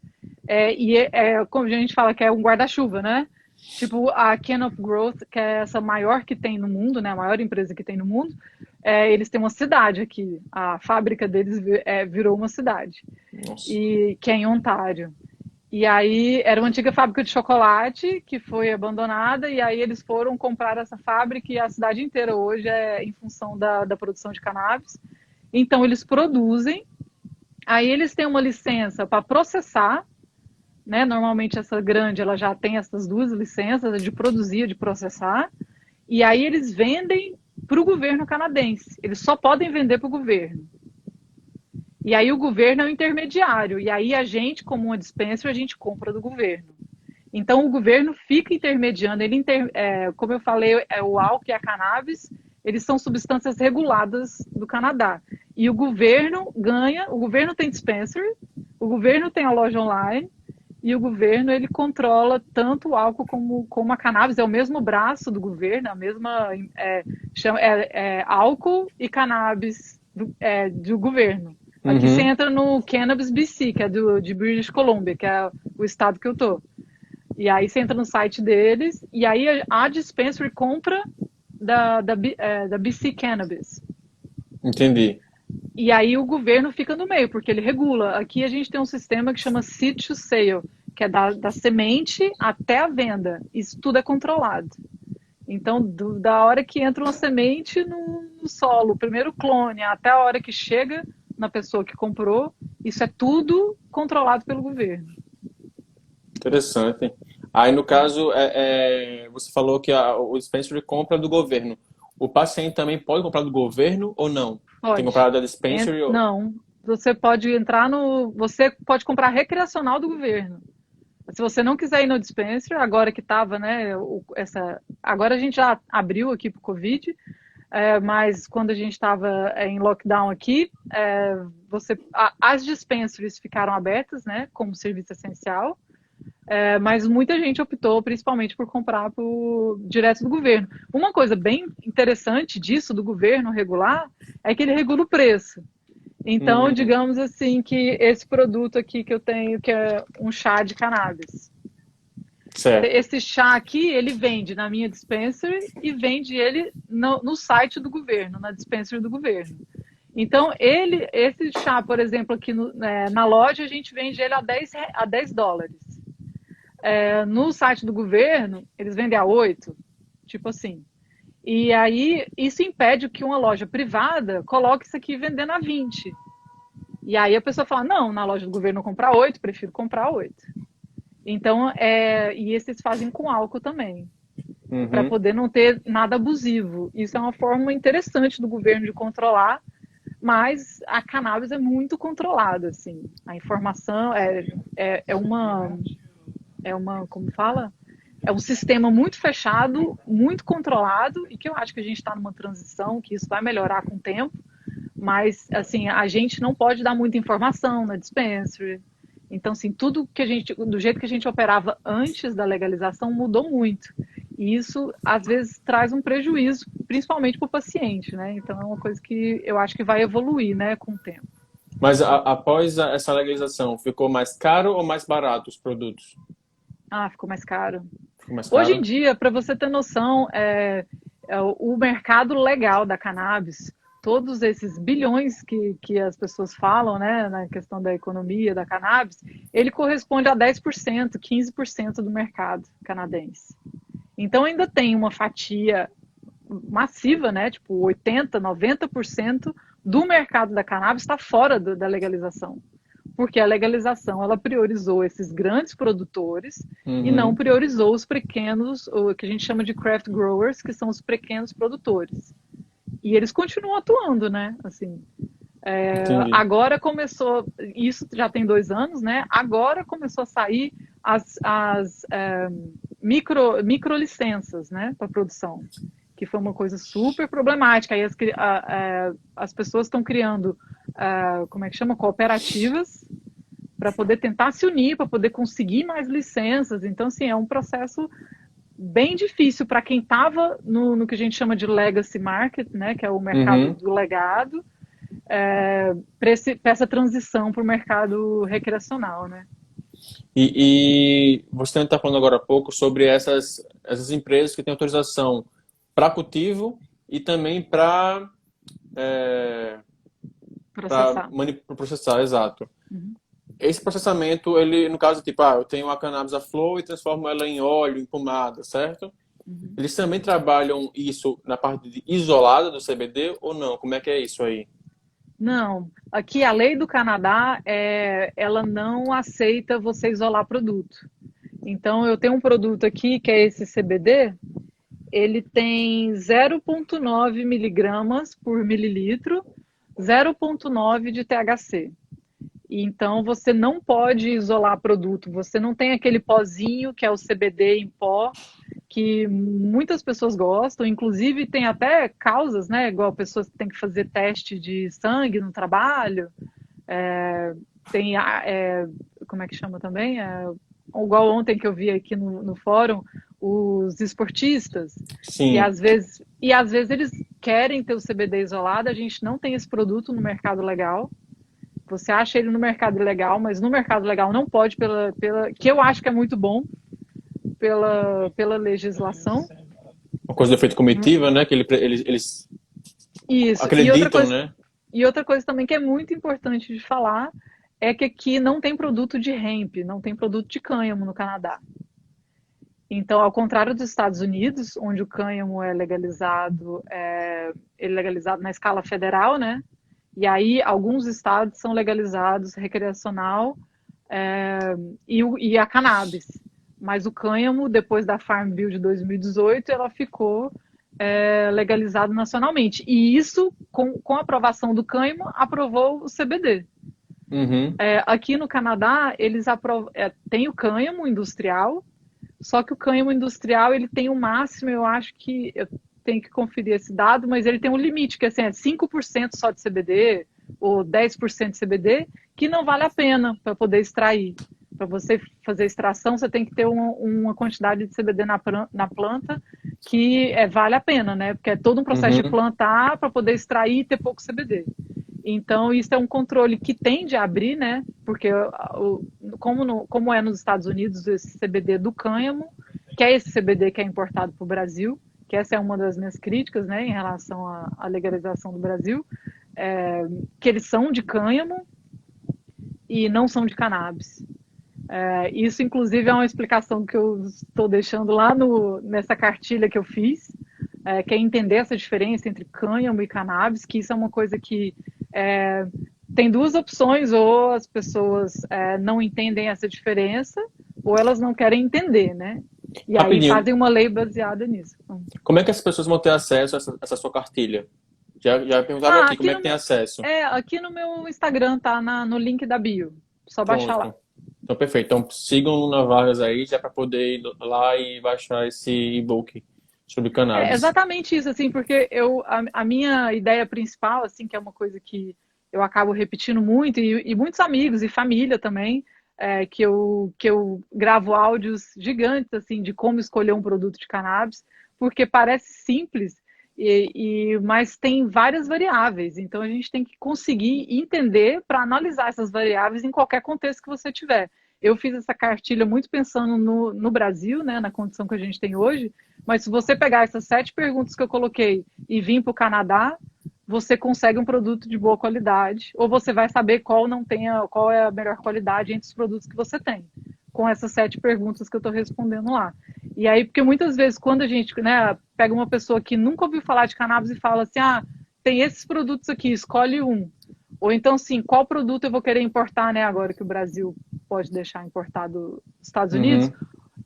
como a gente fala, que é um guarda-chuva, né? Tipo a Canop Growth, que é essa maior que tem no mundo, né? A maior empresa que tem no mundo. Eles têm uma cidade aqui. A fábrica deles virou uma cidade. Nossa. E que é em Ontário. E aí era uma antiga fábrica de chocolate que foi abandonada, e aí eles foram comprar essa fábrica e a cidade inteira hoje é em função da produção de cannabis. Então eles produzem, aí eles têm uma licença para processar, né? Normalmente essa grande ela já tem essas duas licenças de produzir e de processar, e aí eles vendem para o governo canadense. Eles só podem vender para o governo. E aí o governo é o intermediário. E aí a gente, como uma dispenser, a gente compra do governo. Então o governo fica intermediando. Como eu falei, o álcool e a cannabis, eles são substâncias reguladas do Canadá. E o governo ganha, o governo tem dispensary, o governo tem a loja online, e o governo ele controla tanto o álcool como a cannabis. É o mesmo braço do governo, a mesma álcool e cannabis do governo. Aqui você Uhum. entra no Cannabis BC, que é de British Columbia, que é o estado que eu tô. E aí você entra no site deles, e aí a dispensary compra da BC Cannabis. Entendi. E aí o governo fica no meio, porque ele regula. Aqui a gente tem um sistema que chama Seed to Sale, que é da semente até a venda. Isso tudo é controlado. Então, da hora que entra uma semente no solo, o primeiro clone, até a hora que chega na pessoa que comprou, isso é tudo controlado pelo governo. Interessante. Aí, no caso, você falou que o dispensary compra do governo. O paciente também pode comprar do governo ou não? Tem que Pode. comprar da dispensary ou... Não, você pode entrar no. Você pode comprar recreacional do governo. Se você não quiser ir no dispensary, agora que estava, né? Agora a gente já abriu aqui para o Covid, mas quando a gente estava em lockdown aqui, as dispensaries ficaram abertas, né? Como serviço essencial. Mas muita gente optou principalmente por comprar direto do governo. Uma coisa bem interessante disso, do governo regular, é que ele regula o preço. Então, digamos assim, que esse produto aqui que eu tenho, que é um chá de cannabis. Certo. Esse chá aqui, ele vende na minha dispensary e vende ele no site do governo, na dispensary do governo. Então, esse chá, por exemplo, aqui na loja, a gente vende ele a $10. No site do governo, eles vendem a 8, tipo assim. E aí, isso impede que uma loja privada coloque isso aqui vendendo a 20. E aí a pessoa fala, não, na loja do governo eu comprar 8, prefiro comprar 8. Então, e esses fazem com álcool também, para poder não ter nada abusivo. Isso é uma forma interessante do governo de controlar, mas a cannabis é muito controlada, assim. A informação como fala? É um sistema muito fechado, muito controlado, e que eu acho que a gente está numa transição, que isso vai melhorar com o tempo, mas, assim, a gente não pode dar muita informação na dispensary. Então, assim, tudo do jeito que a gente operava antes da legalização mudou muito. E isso, às vezes, traz um prejuízo, principalmente para o paciente, né? Então, é uma coisa que eu acho que vai evoluir, né, com o tempo. Mas após essa legalização, ficou mais caro ou mais barato os produtos? Ficou mais caro. Ficou mais caro? Hoje em dia, para você ter noção, o mercado legal da cannabis, todos esses bilhões que as pessoas falam, né, na questão da economia da cannabis, ele corresponde a 10%, 15% do mercado canadense. Então ainda tem uma fatia massiva, né, tipo 80%, 90% do mercado da cannabis está fora da legalização. Porque a legalização, ela priorizou esses grandes produtores e não priorizou os pequenos, o que a gente chama de craft growers, que são os pequenos produtores. E eles continuam atuando, né? Assim, agora começou, isso já tem 2 anos, né? Agora começou a sair as micro licenças, né, para produção, que foi uma coisa super problemática. Aí as pessoas estão criando, como é que chama? Cooperativas, para poder tentar se unir, para poder conseguir mais licenças. Então, assim, é um processo bem difícil para quem estava no que a gente chama de legacy market, né, que é o mercado do legado, para essa transição para o mercado recreacional, né? E você está falando agora há pouco sobre essas empresas que têm autorização para cultivo e também para processar, exato. Esse processamento, ele, no caso, tipo, eu tenho a cannabis à flor e transformo ela em óleo, em pomada, certo? Eles também trabalham isso na parte isolada do CBD ou não? Como é que é isso aí? Não. Aqui a lei do Canadá, ela não aceita você isolar produto. Então, eu tenho um produto aqui, que é esse CBD, ele tem 0,9 miligramas por mililitro, 0,9 de THC. Então, você não pode isolar produto, você não tem aquele pozinho que é o CBD em pó, que muitas pessoas gostam, inclusive tem até causas, né, igual pessoas que têm que fazer teste de sangue no trabalho, como é que chama também? Igual ontem que eu vi aqui no fórum, os esportistas. Sim. E às vezes eles querem ter o CBD isolado, a gente não tem esse produto no mercado legal. Você acha ele no mercado legal, mas no mercado legal não pode, que eu acho que é muito bom, pela legislação. Uma coisa do efeito comitiva, né? Que eles Isso. acreditam, né? E outra coisa também que é muito importante de falar é que aqui não tem produto de hemp, não tem produto de cânhamo no Canadá. Então, ao contrário dos Estados Unidos, onde o cânhamo ele é legalizado na escala federal, né? E aí alguns estados são legalizados recreacional e a cannabis. Mas o cânhamo, depois da Farm Bill de 2018, ela ficou legalizado nacionalmente. E isso, com a aprovação do cânhamo, aprovou o CBD. Uhum. Aqui no Canadá, eles tem o cânhamo industrial, só que o cânhamo industrial ele tem um máximo, eu acho que eu tenho que conferir esse dado, mas ele tem um limite, que assim, é 5% só de CBD ou 10% de CBD, que não vale a pena para poder extrair. Para você fazer extração, você tem que ter uma quantidade de CBD na planta que vale a pena, né? Porque é todo um processo de plantar para poder extrair e ter pouco CBD. Então, isso é um controle que tende a abrir, né? Porque como é nos Estados Unidos esse CBD do cânhamo, que é esse CBD que é importado para o Brasil, que essa é uma das minhas críticas, né, em relação à legalização do Brasil, que eles são de cânhamo e não são de cannabis. Isso, inclusive, é uma explicação que eu estou deixando lá nessa cartilha que eu fiz, que é entender essa diferença entre cânhamo e cannabis, que isso é uma coisa que tem duas opções, ou as pessoas não entendem essa diferença, ou elas não querem entender, né? E aí fazem uma lei baseada nisso. Como é que as pessoas vão ter acesso a essa sua cartilha? Já perguntaram aqui como é que tem acesso. Aqui no meu Instagram, tá no link da bio. Só baixar lá. Então, perfeito. Então, sigam Luna Vargas aí, já para poder ir lá e baixar esse e-book sobre cannabis. Exatamente isso, assim, porque a minha ideia principal, assim, que é uma coisa que eu acabo repetindo muito, e muitos amigos e família também, que eu gravo áudios gigantes, assim, de como escolher um produto de cannabis, porque parece simples, mas tem várias variáveis, então a gente tem que conseguir entender para analisar essas variáveis em qualquer contexto que você tiver. Eu fiz essa cartilha muito pensando no Brasil, né, na condição que a gente tem hoje, mas se você pegar essas 7 perguntas que eu coloquei e vir para o Canadá, você consegue um produto de boa qualidade, ou você vai saber qual é a melhor qualidade entre os produtos que você tem, com essas 7 perguntas que eu estou respondendo lá. E aí, porque muitas vezes, quando a gente, né, pega uma pessoa que nunca ouviu falar de cannabis e fala assim, tem esses produtos aqui, escolhe um. Ou então, sim, qual produto eu vou querer importar, né, agora que o Brasil pode deixar importado dos Estados Unidos.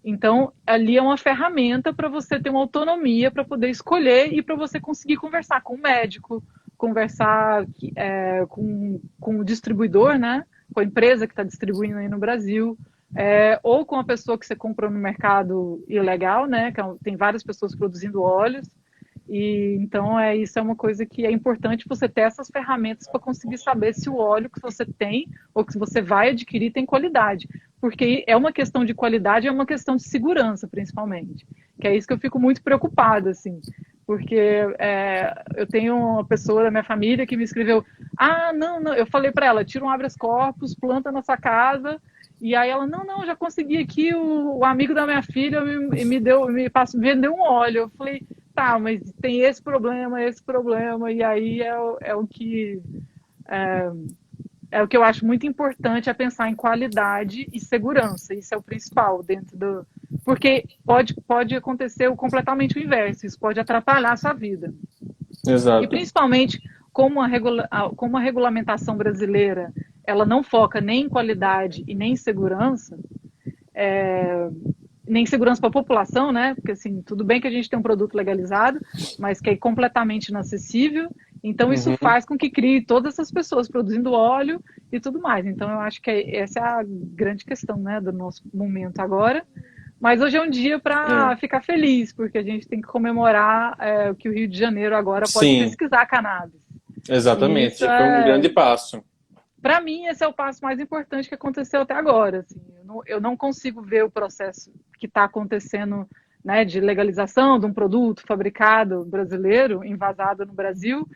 Então, ali é uma ferramenta para você ter uma autonomia para poder escolher e para você conseguir conversar com o médico, conversar com o distribuidor, né, com a empresa que está distribuindo aí no Brasil, ou com a pessoa que você comprou no mercado ilegal, né, que tem várias pessoas produzindo óleos. E então isso é uma coisa que é importante você ter essas ferramentas para conseguir saber se o óleo que você tem ou que você vai adquirir tem qualidade, porque é uma questão de qualidade, é uma questão de segurança principalmente, que é isso que eu fico muito preocupada, assim, porque eu tenho uma pessoa da minha família que me escreveu, não, eu falei para ela, tira um habeas corpus, planta na sua casa. E aí ela, não, já consegui aqui, o amigo da minha filha me vendeu um óleo. Eu falei, tá, mas tem esse problema, e aí é o que eu acho muito importante, é pensar em qualidade e segurança. Isso é o principal dentro porque pode acontecer completamente o inverso, isso pode atrapalhar a sua vida. Exato. E principalmente, como a regulamentação brasileira ela não foca nem em qualidade e nem em segurança, nem segurança para a população, né? Porque assim, tudo bem que a gente tem um produto legalizado, mas que é completamente inacessível. Então isso faz com que crie todas essas pessoas produzindo óleo e tudo mais. Então eu acho que essa é a grande questão, né, do nosso momento agora. Mas hoje é um dia para ficar feliz, porque a gente tem que comemorar que o Rio de Janeiro agora pode pesquisar cannabis. Exatamente, foi um grande passo. Para mim, esse é o passo mais importante que aconteceu até agora. Assim. Eu não consigo ver o processo que está acontecendo, né, de legalização de um produto fabricado brasileiro, envasado no Brasil,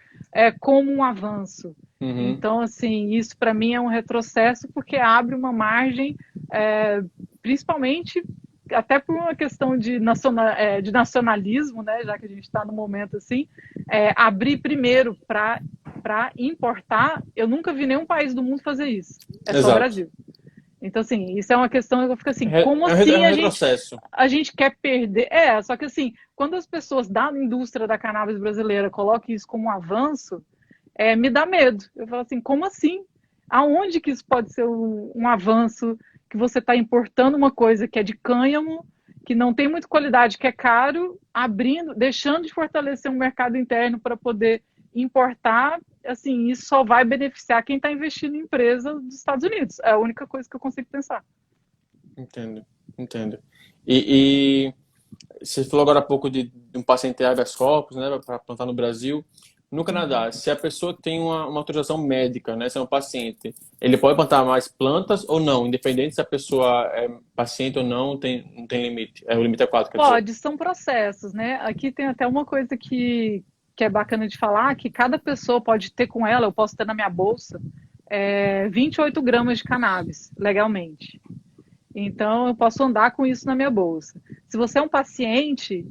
como um avanço. Então, assim, isso para mim é um retrocesso porque abre uma margem, principalmente até por uma questão de nacionalismo, né, já que a gente está no momento assim, abrir primeiro para para importar, eu nunca vi nenhum país do mundo fazer isso. É só o Exato. Brasil. Então, assim, isso é uma questão que eu fico assim, É, como é assim um retrocesso. a gente quer perder? Só que assim, quando as pessoas da indústria da cannabis brasileira colocam isso como um avanço, me dá medo. Eu falo assim, como assim? Aonde que isso pode ser um avanço que você está importando uma coisa que é de cânhamo, que não tem muita qualidade, que é caro, abrindo, deixando de fortalecer um mercado interno para poder importar, assim, isso só vai beneficiar quem está investindo em empresa dos Estados Unidos. É a única coisa que eu consigo pensar. Entendo, entendo. E você falou agora há pouco de um paciente habeas corpus, né, para plantar no Brasil. No Canadá, se a pessoa tem uma autorização médica, né, se é um paciente, ele pode plantar mais plantas ou não, independente se a pessoa é paciente ou não, não tem limite. O limite é 4, quer dizer. Pode, são processos, né? Aqui tem até uma coisa que é bacana de falar, que cada pessoa pode ter com ela, eu posso ter na minha bolsa, 28 gramas de cannabis, legalmente. Então, eu posso andar com isso na minha bolsa. Se você é um paciente,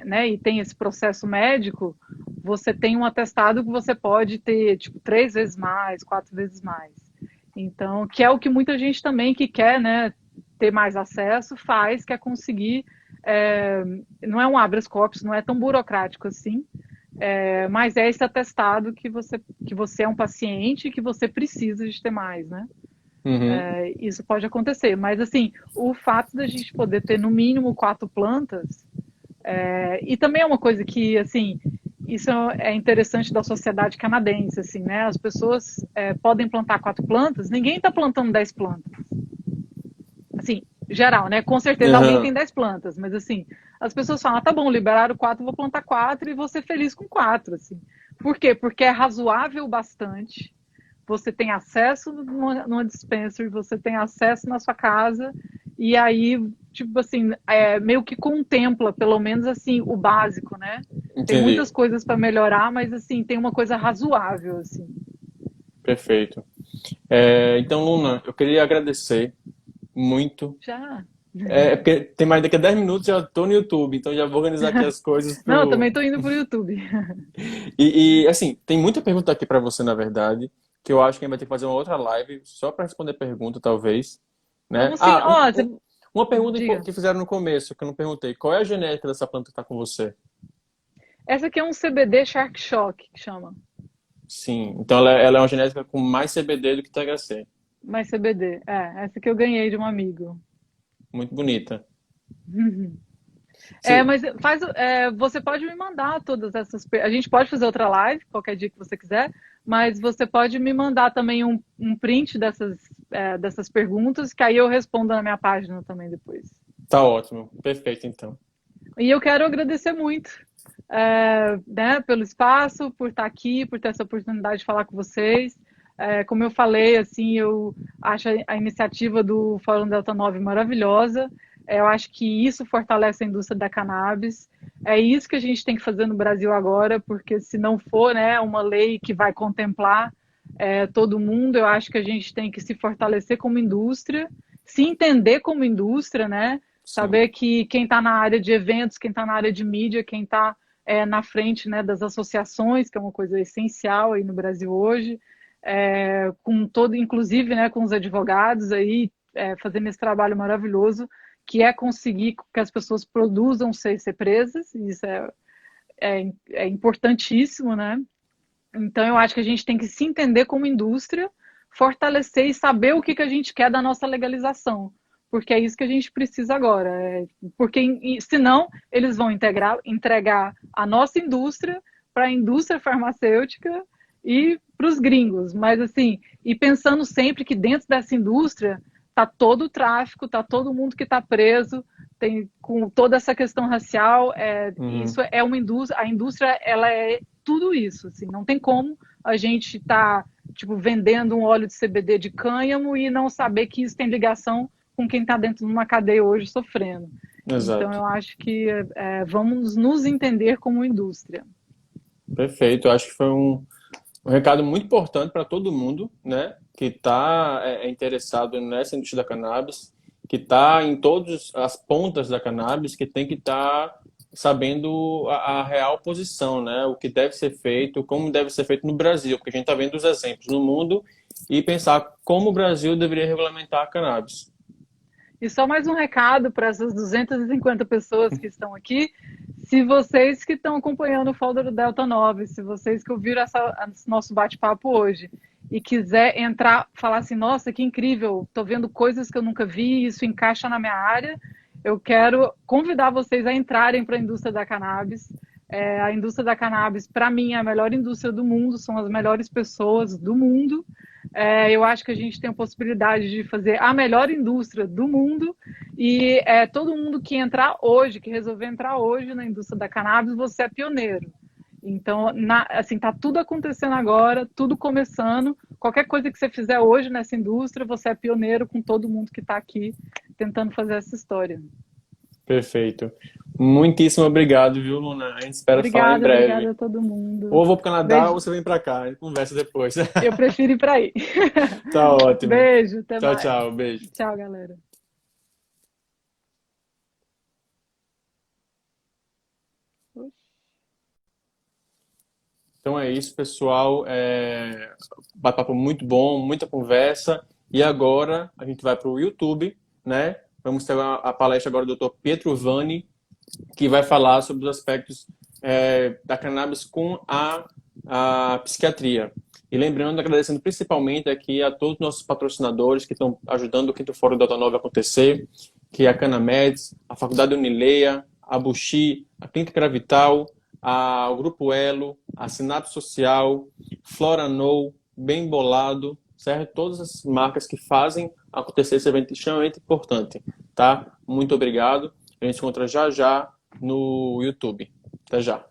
né, e tem esse processo médico, você tem um atestado que você pode ter, tipo, 3 vezes mais, 4 vezes mais. Então, que é o que muita gente também que quer, né, ter mais acesso faz, que é conseguir. Não é um habeas corpus, não é tão burocrático assim, mas é esse atestado que você é um paciente e que você precisa de ter mais, né? Uhum, Isso pode acontecer, mas assim, o fato da gente poder ter no mínimo 4 plantas, e também é uma coisa que, assim, isso é interessante da sociedade canadense, assim, né? As pessoas podem plantar 4 plantas, ninguém está plantando 10 plantas. Assim, geral, né? Com certeza alguém tem uhum, 10 plantas, mas assim, as pessoas falam, tá bom, liberaram 4, vou plantar 4 e vou ser feliz com 4, assim. Por quê? Porque é razoável bastante, você tem acesso numa dispensary, você tem acesso na sua casa, e aí, tipo assim, meio que contempla, pelo menos assim, o básico, né? Tem entendi. muitas coisas para melhorar, mas assim, tem uma coisa razoável, assim. Perfeito. Então, Luna, eu queria agradecer muito. Já. É porque tem mais daqui a 10 minutos já estou no YouTube, então já vou organizar aqui as coisas Não, eu pro. também tô indo pro YouTube. Assim, tem muita pergunta aqui para você, na verdade, que eu acho que a gente vai ter que fazer uma outra live só para responder pergunta, talvez, né? Vamos sim. Ó, você... Uma pergunta Diga. que fizeram no começo, que eu não perguntei. Qual é a genética dessa planta que está com você? Essa aqui é um CBD Shark Shock, que chama. Sim. Então ela é uma genética com mais CBD do que THC. Mais CBD. Essa que eu ganhei de um amigo. Muito bonita. Mas você pode me mandar todas essas. A gente pode fazer outra live, qualquer dia que você quiser, mas você pode me mandar também um print dessas perguntas, que aí eu respondo na minha página também depois. Tá ótimo. Perfeito, então. E eu quero agradecer muito, né, pelo espaço, por estar aqui, por ter essa oportunidade de falar com vocês. Como eu falei, assim, eu acho a iniciativa do Fórum Delta 9 maravilhosa. Eu acho que isso fortalece a indústria da cannabis. É isso que a gente tem que fazer no Brasil agora, porque se não for, né, uma lei que vai contemplar todo mundo, eu acho que a gente tem que se fortalecer como indústria, se entender como indústria, né? Sim. Saber que quem está na área de eventos, quem está na área de mídia, quem está na frente, né, das associações, que é uma coisa essencial aí no Brasil hoje, com todo, inclusive, né, com os advogados aí, fazendo esse trabalho maravilhoso, que é conseguir que as pessoas produzam sem ser presas, e isso é importantíssimo, né? Então, eu acho que a gente tem que se entender como indústria, fortalecer e saber o que a gente quer da nossa legalização, porque é isso que a gente precisa agora. Porque, senão, eles vão entregar a nossa indústria para a indústria farmacêutica e para os gringos. Mas, assim, e pensando sempre que dentro dessa indústria está todo o tráfico, está todo mundo que está preso, tem com toda essa questão racial. Uhum. Isso é uma indústria, a indústria ela é tudo isso, assim, não tem como a gente estar tipo vendendo um óleo de CBD de cânhamo e não saber que isso tem ligação com quem está dentro de uma cadeia hoje sofrendo. Então Exato. eu acho que vamos nos entender como indústria. Perfeito. Eu acho que foi um recado muito importante para todo mundo, né, que está interessado nessa indústria da cannabis, que está em todas as pontas da cannabis, que tem que estar sabendo a real posição, né? O que deve ser feito, como deve ser feito no Brasil, porque a gente está vendo os exemplos no mundo e pensar como o Brasil deveria regulamentar a cannabis. E só mais um recado para essas 250 pessoas que estão aqui. Se vocês que estão acompanhando o Folder do Delta 9, se vocês que ouviram esse nosso bate-papo hoje e quiser entrar, falar assim, nossa, que incrível, estou vendo coisas que eu nunca vi, isso encaixa na minha área, eu quero convidar vocês a entrarem para a indústria da cannabis. A indústria da cannabis, para mim, é a melhor indústria do mundo, são as melhores pessoas do mundo. Eu acho que a gente tem a possibilidade de fazer a melhor indústria do mundo e todo mundo que entrar hoje, que resolver entrar hoje na indústria da cannabis, você é pioneiro. Então, assim, tá tudo acontecendo agora, tudo começando. Qualquer coisa que você fizer hoje nessa indústria, você é pioneiro com todo mundo que está aqui tentando fazer essa história. Perfeito. Muitíssimo obrigado, viu, Luna? A gente espera falar em Obrigada breve. a todo mundo. Ou eu vou para o Canadá ou Beijo. você vem para cá. A gente conversa depois. Eu prefiro ir para aí. Tá ótimo. Beijo, até Tchau, mais. tchau. Beijo. Tchau, galera. Então é isso, pessoal. Bate-papo muito bom, muita conversa. E agora a gente vai para o YouTube, né? Vamos ter a palestra agora do Dr. Pietro Vanni, que vai falar sobre os aspectos da cannabis com a psiquiatria. E lembrando, agradecendo principalmente aqui a todos os nossos patrocinadores que estão ajudando o Quinto Fórum Delta 9 a acontecer, que é a Canameds, a Faculdade Unileia, a Buxi, a Clínica Gravital, o Grupo Elo, a Sinato Social, Floranou, Bem Bolado, certo? Todas as marcas que fazem acontecer esse evento extremamente importante, tá? Muito obrigado. A gente se encontra já já no YouTube. Até já.